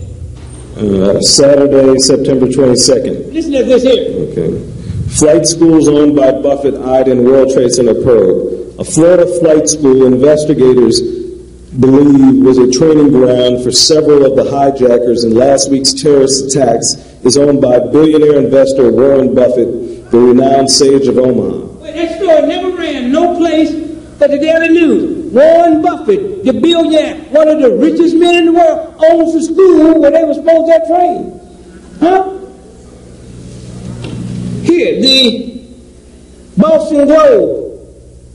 Saturday, September 22nd. Listen to this here. Okay. Flight schools owned by Buffett eyed in World Trade Center probe. A Florida flight school investigators believe was a training ground for several of the hijackers in last week's terrorist attacks is owned by billionaire investor Warren Buffett, the renowned sage of Omaha. Wait, that story never ran no place but the Daily News. Warren Buffett, the billionaire, one of the richest men in the world, owns a school where they were supposed to train. Huh? Here, the Boston Globe,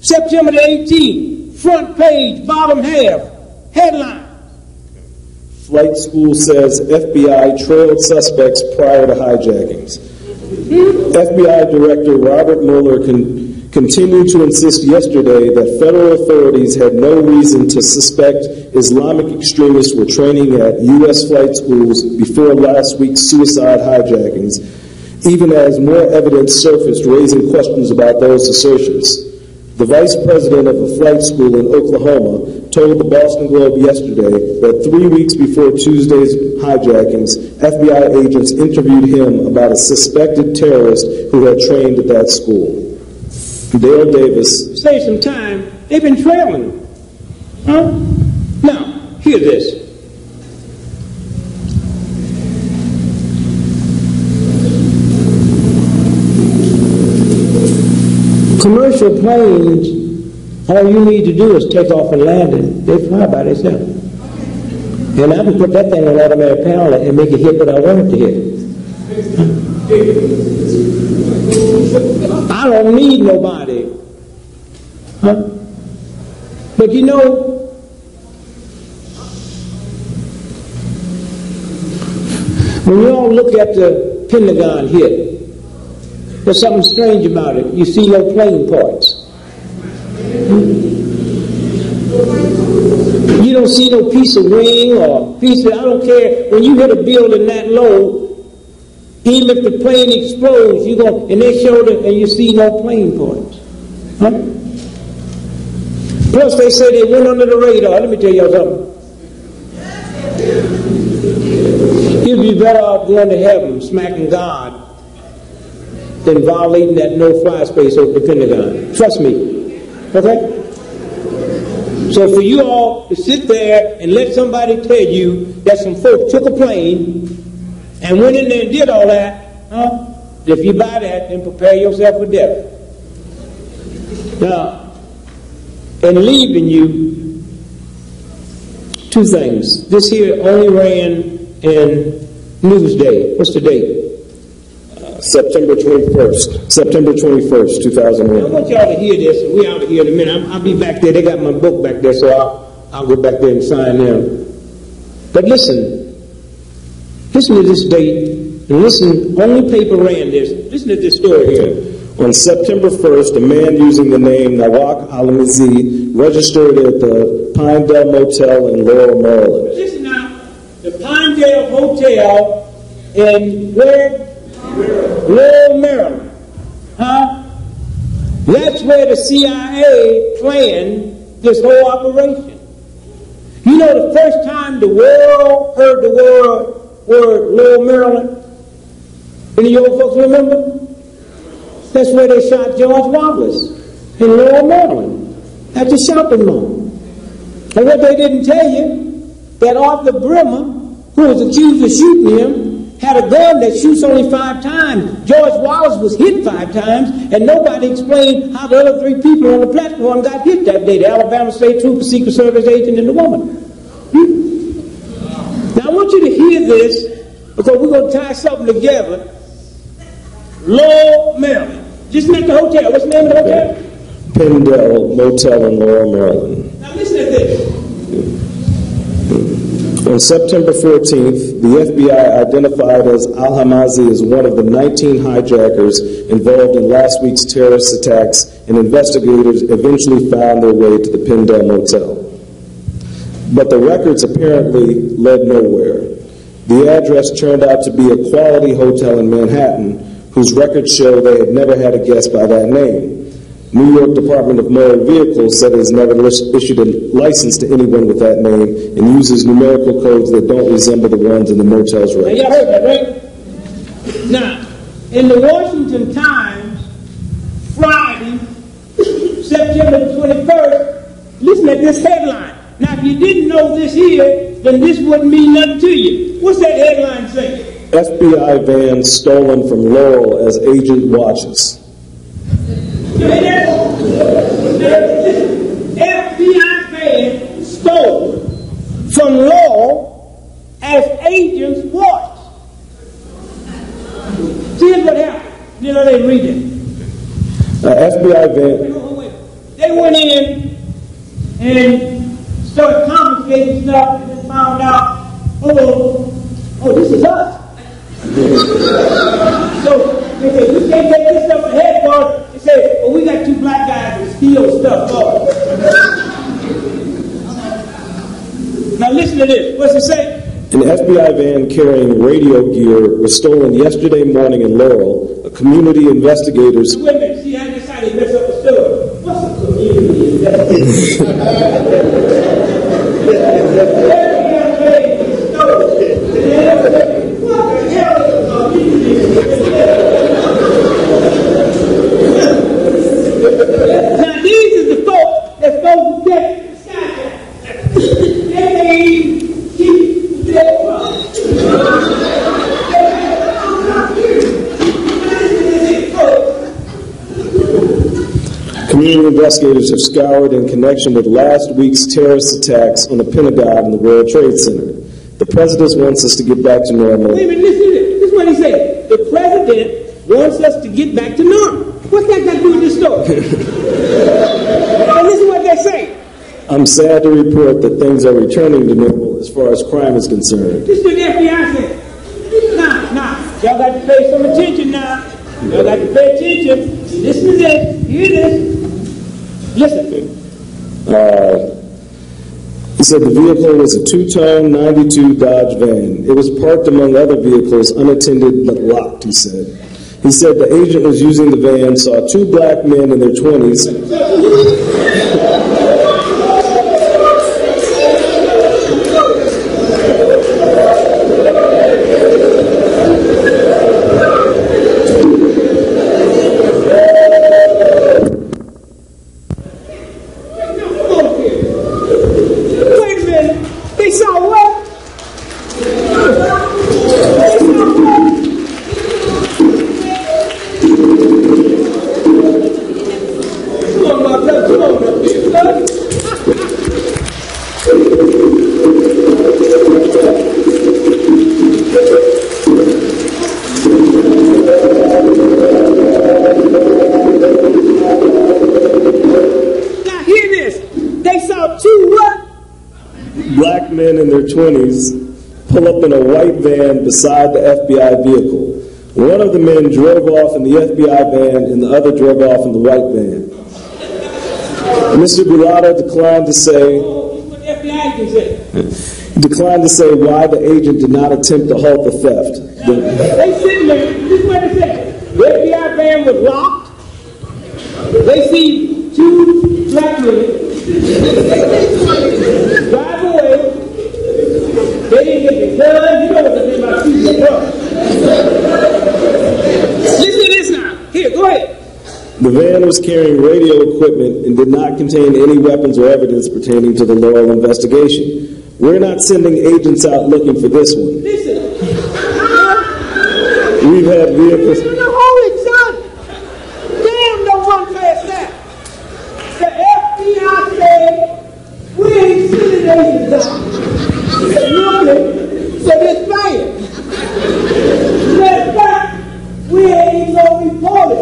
September the 18th, front page, bottom half, headline. Flight school says FBI trailed suspects prior to hijackings. FBI Director Robert Mueller continued to insist yesterday that federal authorities had no reason to suspect Islamic extremists were training at U.S. flight schools before last week's suicide hijackings, even as more evidence surfaced raising questions about those assertions. The vice president of a flight school in Oklahoma told the Boston Globe yesterday that 3 weeks before Tuesday's hijackings, FBI agents interviewed him about a suspected terrorist who had trained at that school. Dale Davis. Save some time. They've been trailing. Huh? Now, hear this. Commercial planes, all you need to do is take off and land it. They fly by themselves. And I can put that thing on automatic pilot and make it hit what I want it to hit. I don't need nobody. Huh? But you know, when you all look at the Pentagon hit, there's something strange about it. You see no plane parts. You don't see no piece of wing or piece of, I don't care. When you hit a building that low, even if the plane explodes, you go, and they show it, and you see no plane parts. Huh? Plus, they say they went under the radar. Let me tell y'all something. better off going to heaven smacking God than violating that no-fly space over the Pentagon. Trust me. Okay? So for you all to sit there and let somebody tell you that some folks took a plane and went in there and did all that, if you buy that, then prepare yourself for death. Now, in leaving you, two things. This here only ran in Newsday. What's the date? September 21st. September 21st, 2001. I want y'all to hear this. We out of here in a minute. I'll be back there. They got my book back there, so I'll go back there and sign them. But listen to this date, and listen, only paper ran this. Listen to this story here. On September 1st, a man using the name Nawak Alamizi registered at the Pinedale Motel in Laurel, Maryland. Listen now, the Pinedale Hotel in where? Laurel, Maryland. That's where the CIA planned this whole operation. You know the first time the world heard the word Laurel, Maryland? Any of you old folks remember? That's where they shot George Wallace in Laurel, Maryland, at the shopping mall. And what they didn't tell you, that Arthur Bremer, who was accused of shooting him, had a gun that shoots only 5 times. George Wallace was hit 5 times, and nobody explained how the other 3 people on the platform got hit that day, the Alabama State Trooper, Secret Service agent, and the woman. Now I want you to hear this, because we're going to tie something together. Laurel, Maryland. Just met the hotel. What's the name of the hotel? Pinedale Motel in Laurel, Maryland. Now listen to this. On September 14th, the FBI identified as Al-Hamazi as one of the 19 hijackers involved in last week's terrorist attacks, and investigators eventually found their way to the Pinedale Motel. But the records apparently led nowhere. The address turned out to be a quality hotel in Manhattan, whose records show they had never had a guest by that name. New York Department of Motor Vehicles said it has never issued a license to anyone with that name and uses numerical codes that don't resemble the ones in the motel's records. Now, y'all heard that, right? Now, in the Washington Times, Friday, September 21st, listen at this headline. Now, if you didn't know this here, then this wouldn't mean nothing to you. What's that headline say? FBI van stolen from Laurel as agent watches. You hear that? FBI van stolen from Laurel as agents watch. See what happened. You know, they read it. FBI van. They went in and started confiscating stuff and then found out, oh, this is us. So they said, we can't take this stuff to headquarters. They said, well, we got 2 black guys that steal stuff. Now listen to this. What's it say? An FBI van carrying radio gear was stolen yesterday morning in Laurel. A community investigators... Wait a minute. See how this how they mess up the story. What's a community investigator? Now these are the folks that's supposed to get the skyjack. They ain't keep their promise. Community investigators have scoured in connection with last week's terrorist attacks on the Pentagon and the World Trade Center. The president wants us to get back to normal. Wait a minute, listen to this. This is what he said. The president wants us to get back to normal. What's that got to do with this story? And this is what they say. I'm sad to report that things are returning to normal as far as crime is concerned. This is what the FBI said. Now, y'all got to pay some attention now. Y'all got to pay attention. Listen to this. Hear this. Listen. He said the vehicle was a 2-tone 92 Dodge van. It was parked among other vehicles, unattended but locked, he said. He said the agent was using the van, saw 2 black men in their 20s. black men in their 20s pull up in a white van beside the FBI vehicle. One of the men drove off in the FBI van and the other drove off in the white van. Mr. Gulata declined to say why the agent did not attempt to halt the theft. They sitting there, this is what they said. The FBI van was locked. They see two black men drive away. They didn't get the gun. You know what they did about shooting the gun. Listen to this now. Here, go ahead. The van was carrying radio equipment and did not contain any weapons or evidence pertaining to the Laurel investigation. We're not sending agents out looking for this one. Listen. We've had vehicles. The Holy Son. Damn, don't run past that. The FBI said we ain't sending agents out. Looking for this man. Matter of fact, we ain't even gonna report it.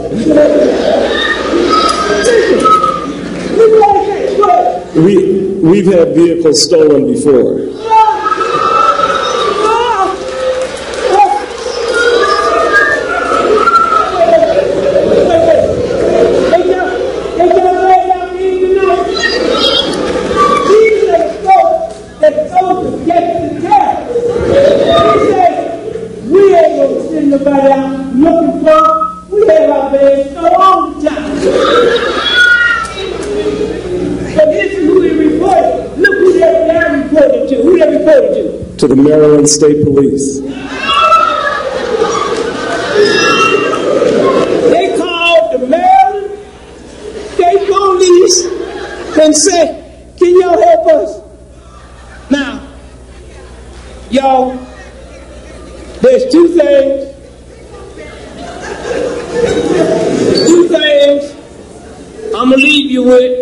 We've had vehicles stolen before. To the Maryland State Police. They called the Maryland State Police and said, can y'all help us? Now, y'all, there's two things I'm going to leave you with.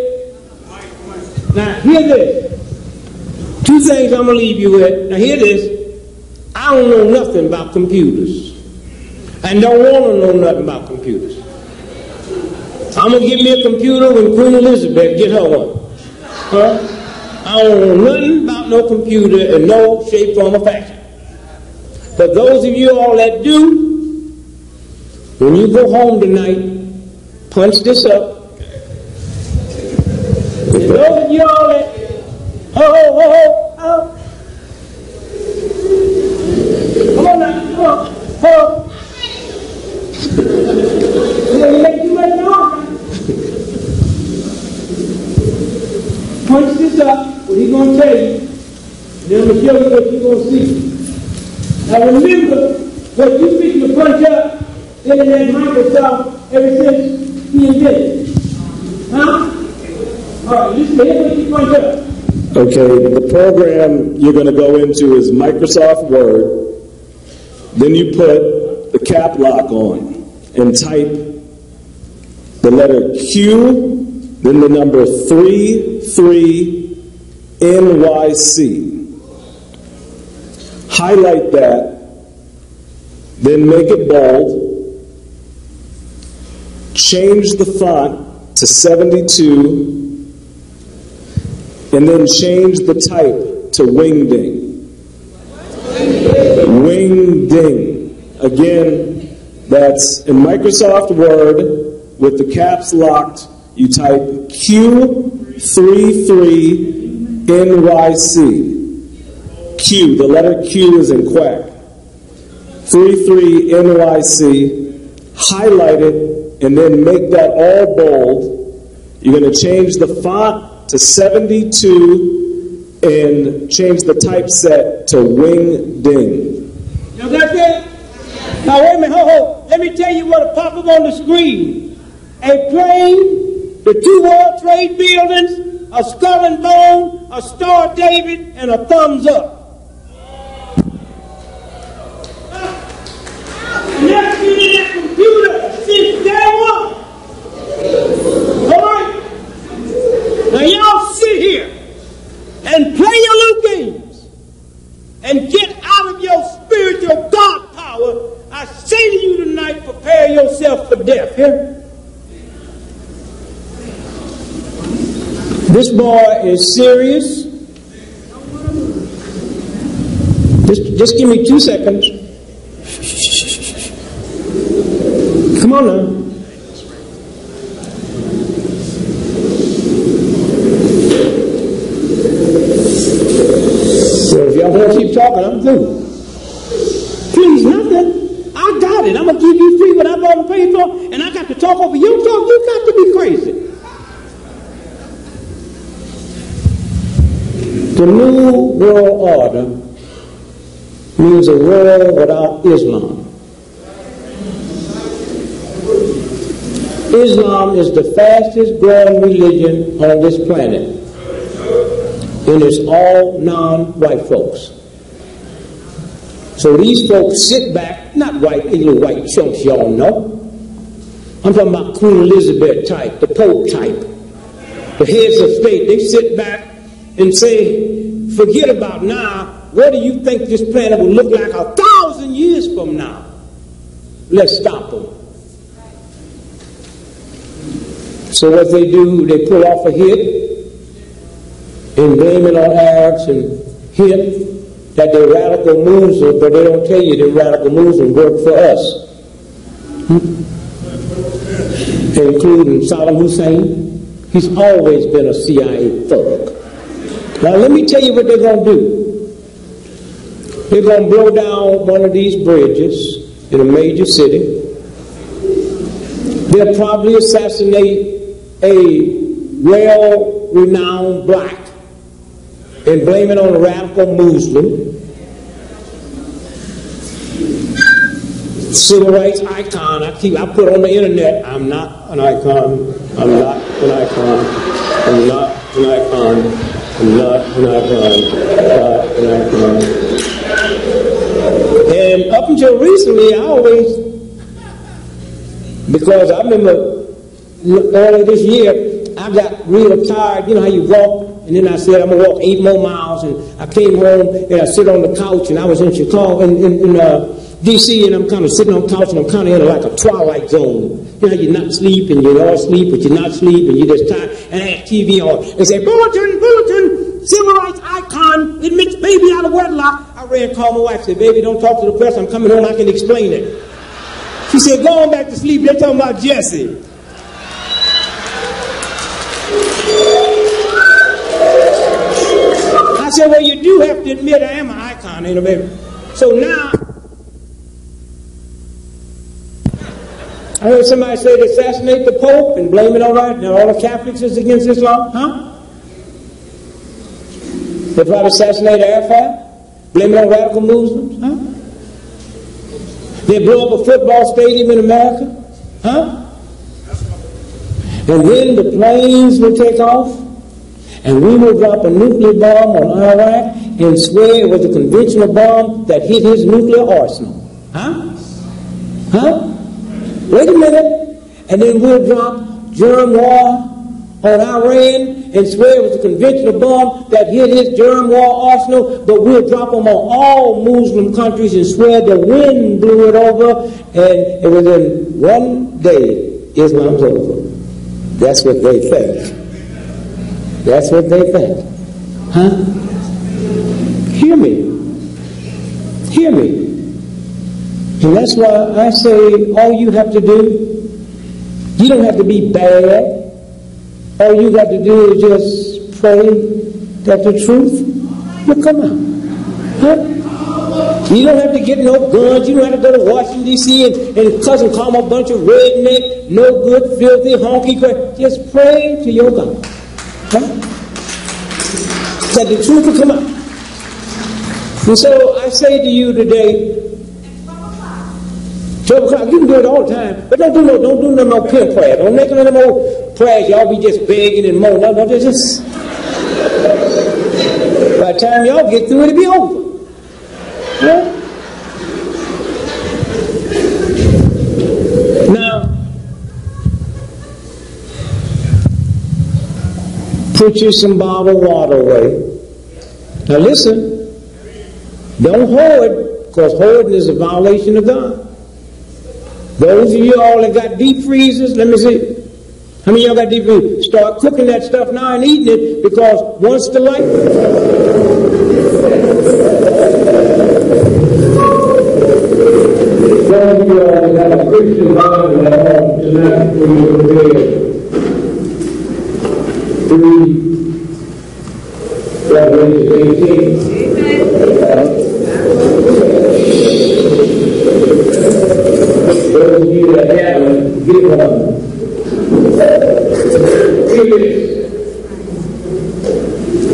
Now, hear this. Two things I'm going to leave you with. Now, hear this. I don't know nothing about computers. And don't want to know nothing about computers. I'm going to give me a computer when Queen Elizabeth get her one. Huh? I don't know nothing about no computer in no shape, form, or fashion. But those of you all that do, when you go home tonight, punch this up. And those of you all that Come on now, come on. You make too much noise. Punch this up, what he's going to tell you, and then I'm going to show you what you're going to see. Now remember, what you speak to punch up in that Microsoft ever since he invented it. Huh? All right, listen to him what you punch up. Okay, the program you're going to go into is Microsoft Word. Then you put the cap lock on and type the letter Q, then the number 33NYC. Highlight that, then make it bold. Change the font to 72. And then change the type to Wingding. Wingding. Again, that's in Microsoft Word with the caps locked. You type Q33NYC. Q, the letter Q is in quack. 33NYC. Highlight it and then make that all bold. You're going to change the font to 72 and change the typeset to Wingding. Now that's it? Now wait a minute, let me tell you what pop up on the screen. A plane, the two World Trade buildings, a skull and bone, a Star of David, and a thumbs up. And that's been in that computer since day one. All right? Now y'all sit here and play your little games and get out of your spiritual God power. I say to you tonight, prepare yourself for death. Here. This boy is serious. Just give me 2 seconds. Come on now. Well, if y'all want to keep talking, I'm through. Please, nothing. I got it. I'm going to give you free what I've already paid for, and I got to talk over your talk. You got to be crazy. The New World Order means a world without Islam. Islam is the fastest growing religion on this planet, and it's all non-white folks. So these folks sit back, not white, little white chunks y'all know. I'm talking about Queen Elizabeth type, the Pope type, the heads of state. They sit back and say, forget about now, what do you think this planet will look like 1,000 years from now? Let's stop them. So what they do, they pull off a hit and blame it on Arabs and hint that they're radical Muslims, but they don't tell you that radical Muslims work for us. Including Saddam Hussein. He's always been a CIA thug. Now let me tell you what they're going to do. They're going to blow down one of these bridges in a major city. They'll probably assassinate a well-renowned black and blame it on a radical Muslim. Civil rights icon, I put on the internet, I'm not an icon, I'm not an icon, I'm not an icon, I'm not an icon, not an icon. And up until recently, I always, because I remember earlier this year, I got real tired. You know how you walk, and then I said I'm gonna walk 8 more miles, and I came home and I sit on the couch, and I was in Chicago, in D.C., and I'm kind of sitting on the couch, and I'm kind of in like a twilight zone. You know, you're not asleep, and you're all asleep, but you're not asleep, and you're just tired. And I had TV on. They said, bulletin, bulletin, civil rights icon, admits baby out of wedlock. I ran and called my wife, said, baby, don't talk to the press. I'm coming home, I can explain it. She said, go on back to sleep. They're talking about Jesse. I said, well, you do have to admit I am an icon, ain't it, baby? So now, I heard somebody say to assassinate the Pope and blame it on all the Catholics is against Islam, huh? They probably assassinate Arafat, blame it on radical Muslims, huh? They blow up a football stadium in America, huh? And then the planes will take off, and we will drop a nuclear bomb on Iraq and swear it was a conventional bomb that hit his nuclear arsenal, huh? Huh? Wait a minute, and then we'll drop germ war on Iran and swear it was a conventional bomb that hit his germ war arsenal, but we'll drop them on all Muslim countries and swear the wind blew it over, and within one day, Islam's over. That's what they think. That's what they think. Huh? Hear me. Hear me. And that's why I say all you have to do, you don't have to be bad. All you got to do is just pray that the truth will come out. Huh? You don't have to get no guns. You don't have to go to Washington, D.C. and cuss and call them a bunch of redneck, no good, filthy, honky crap. Just pray to your God. Huh? That the truth will come out. And so I say to you today, 12 o'clock, you can do it all the time, but don't do no pimp prayer. Don't make no more prayers. Y'all be just begging and moaning. No, just by the time y'all get through, it'll be over. Yeah? Now, put you some bottled water away. Now listen, don't hoard, because hoarding is a violation of God. Those of you all that got deep freezers, let me see. How many of y'all got deep freezers? Start cooking that stuff now and eating it, because once the light... of you that haven't, get one. Hear this.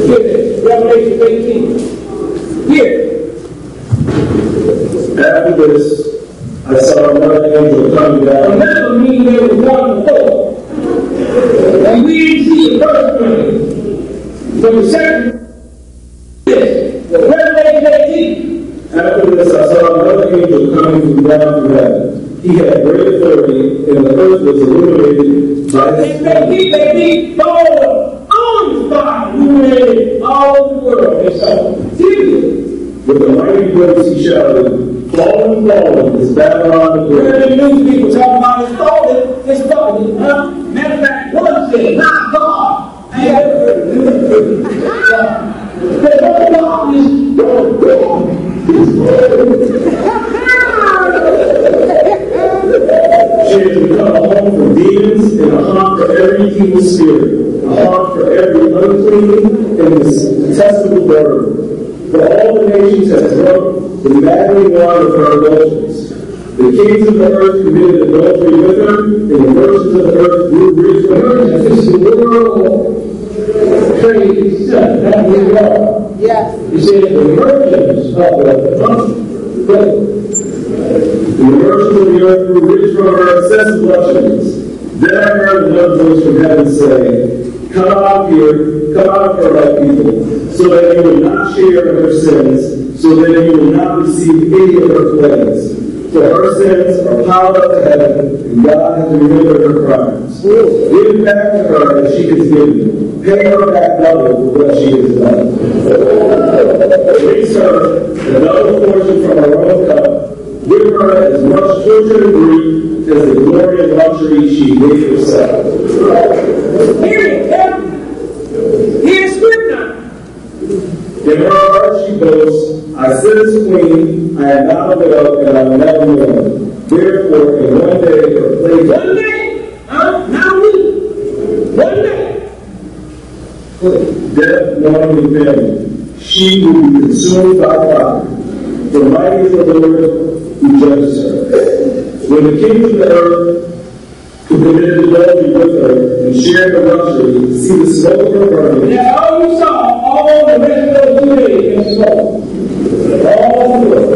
Hear this. Revelation 18. Here. After this, I saw another angel coming down. Remember me, there was one before. And we didn't see the first one. But the second, this. Revelation 18. After this, I saw another angel coming from down from heaven. He had great authority, and the earth was illuminated by his They keep falling on the spot, illuminated all over the world. And so, with a mighty voice he shouted, "Fallen, fallen, is Babylon the where Great." the news people talking about it's falling, huh? Matter of fact, one said, not God. I ain't ever heard of this. The whole God is She has become a home for demons and a haunt for every evil spirit, a haunt for every unclean and detestable bird. For all the nations have drunk the maddening wine of her indulgence. The kings of the earth committed adultery with her, and the merchants of the earth grew rich with her. this is the world trade stuff. That's what we are. Yes. He said the merchants of the The merchants of the earth grew rich from her excessive luxuries. Then I heard another voice from heaven say, "Come out here, come out of her, my people, so that you will not share in her sins, so that you will not receive any of her plagues. For her sins are piled up to heaven, and God has remembered her crimes. Give back to her as she has given. Pay her back double for what she has done. Release her a double portion from her own cup. Give her as much torture and grief as the glory and luxury she gave herself." Hear it, hear scripture. In her heart she boasts, "I sit as queen, I am not a widow, and I am never known. Therefore, in one day her plague." One day, not a week. One day. Death, mourning, and famine. She will be consumed by fire. For mighty is the Lord who judges her. When the kings of the earth who committed adultery with her and shared her luxury see the smoke of her burning, Now, all you saw, all the rest of those 2 days in smoke. All the world.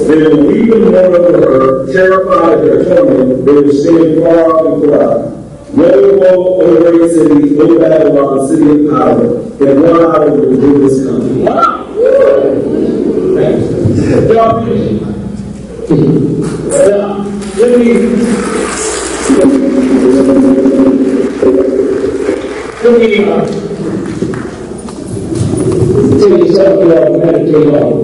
they will weep and mourn over her, terrified at their torment. They will stand far off and cry, "Woe, woe, O great city, O Babylon, city of power! In 1 hour will do this come." Wow. Y'all finish. Now, let me tell you something y'all meditate on.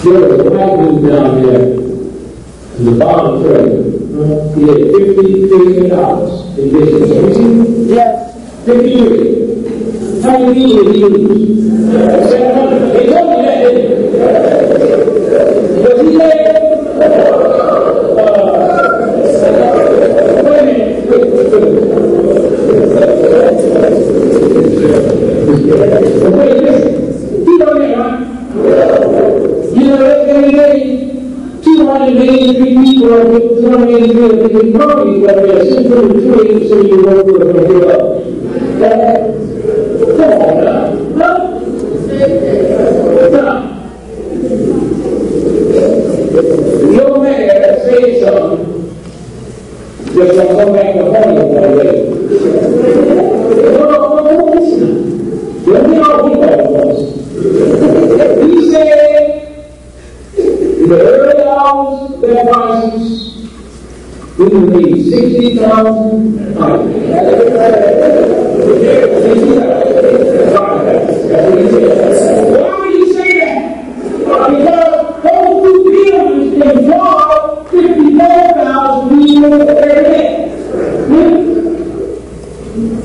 There was a white dude down there in the bottom trade. He had $50 billion in business. Yes. 50 years. How many million did he lose? 700. They told me that, didn't they? Was he there? Wait a minute. Wait, listen. You know that, right? You know that every day, 283 people are with 283 different properties right there. Sitting for the tree, so you won't do it from here up. Come on now. Huh? Now, no man said something just gonna come back to home one day. No, listen. Let me know who that was. He said, in the early hours, their prices, we would need 60,000 items. Why would you say that? Because those 2 buildings employ 54,000 people every day.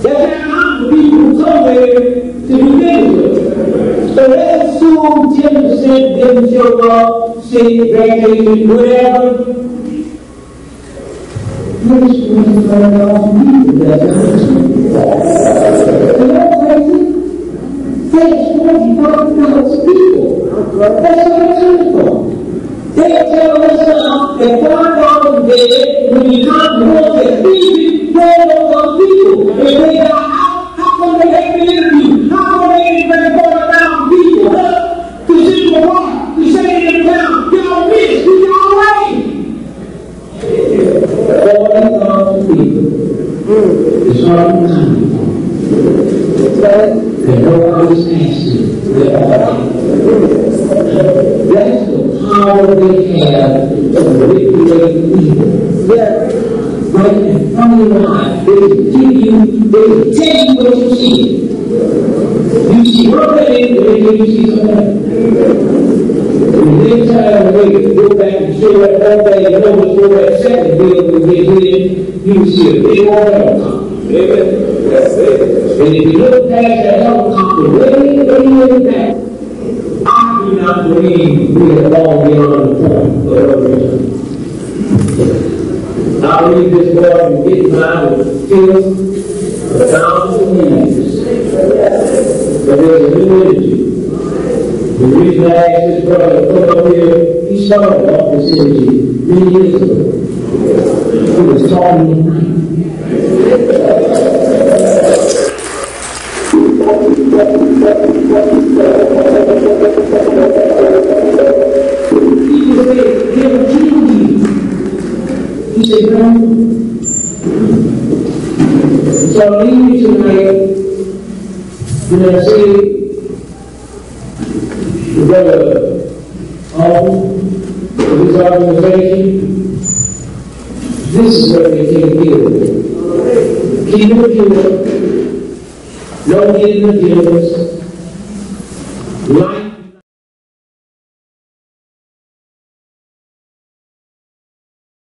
That's how many people who come there to do business with. So let's assume 10% didn't show up, sick, vacation, whatever. There's 25,000 people that's crazy? There's 25,000 people. That's what I'm saying for. They tell people. If they got out, how come they hate the interview? How come they ain't ready for around people? To see the rock, to say in the town, y'all miss, do y'all right? 40,000 people. It's hard to time. And nobody's asking. That's the power they have to manipulate people. Right in front of your eyes. They will tell you what you see. You see one thing, and then you see something. And then time to go back and show that one thing, and notice where that second building gets in, you will see a big old helicopter. Amen. That's it. And if you look past that helicopter way back, I do not believe we have all beyond the point of return. I believe this world can get by with filth 1,000 years. But there's a new energy. The reason I asked this brother to come up here, he started off this energy many years ago. He was talking at night. He just said, he'll kill you. He said, no. So I'm leaving you tonight, and I say, the brother of this organization, this is what they can't deal with. Keep it pure. Don't get in the dealers. Life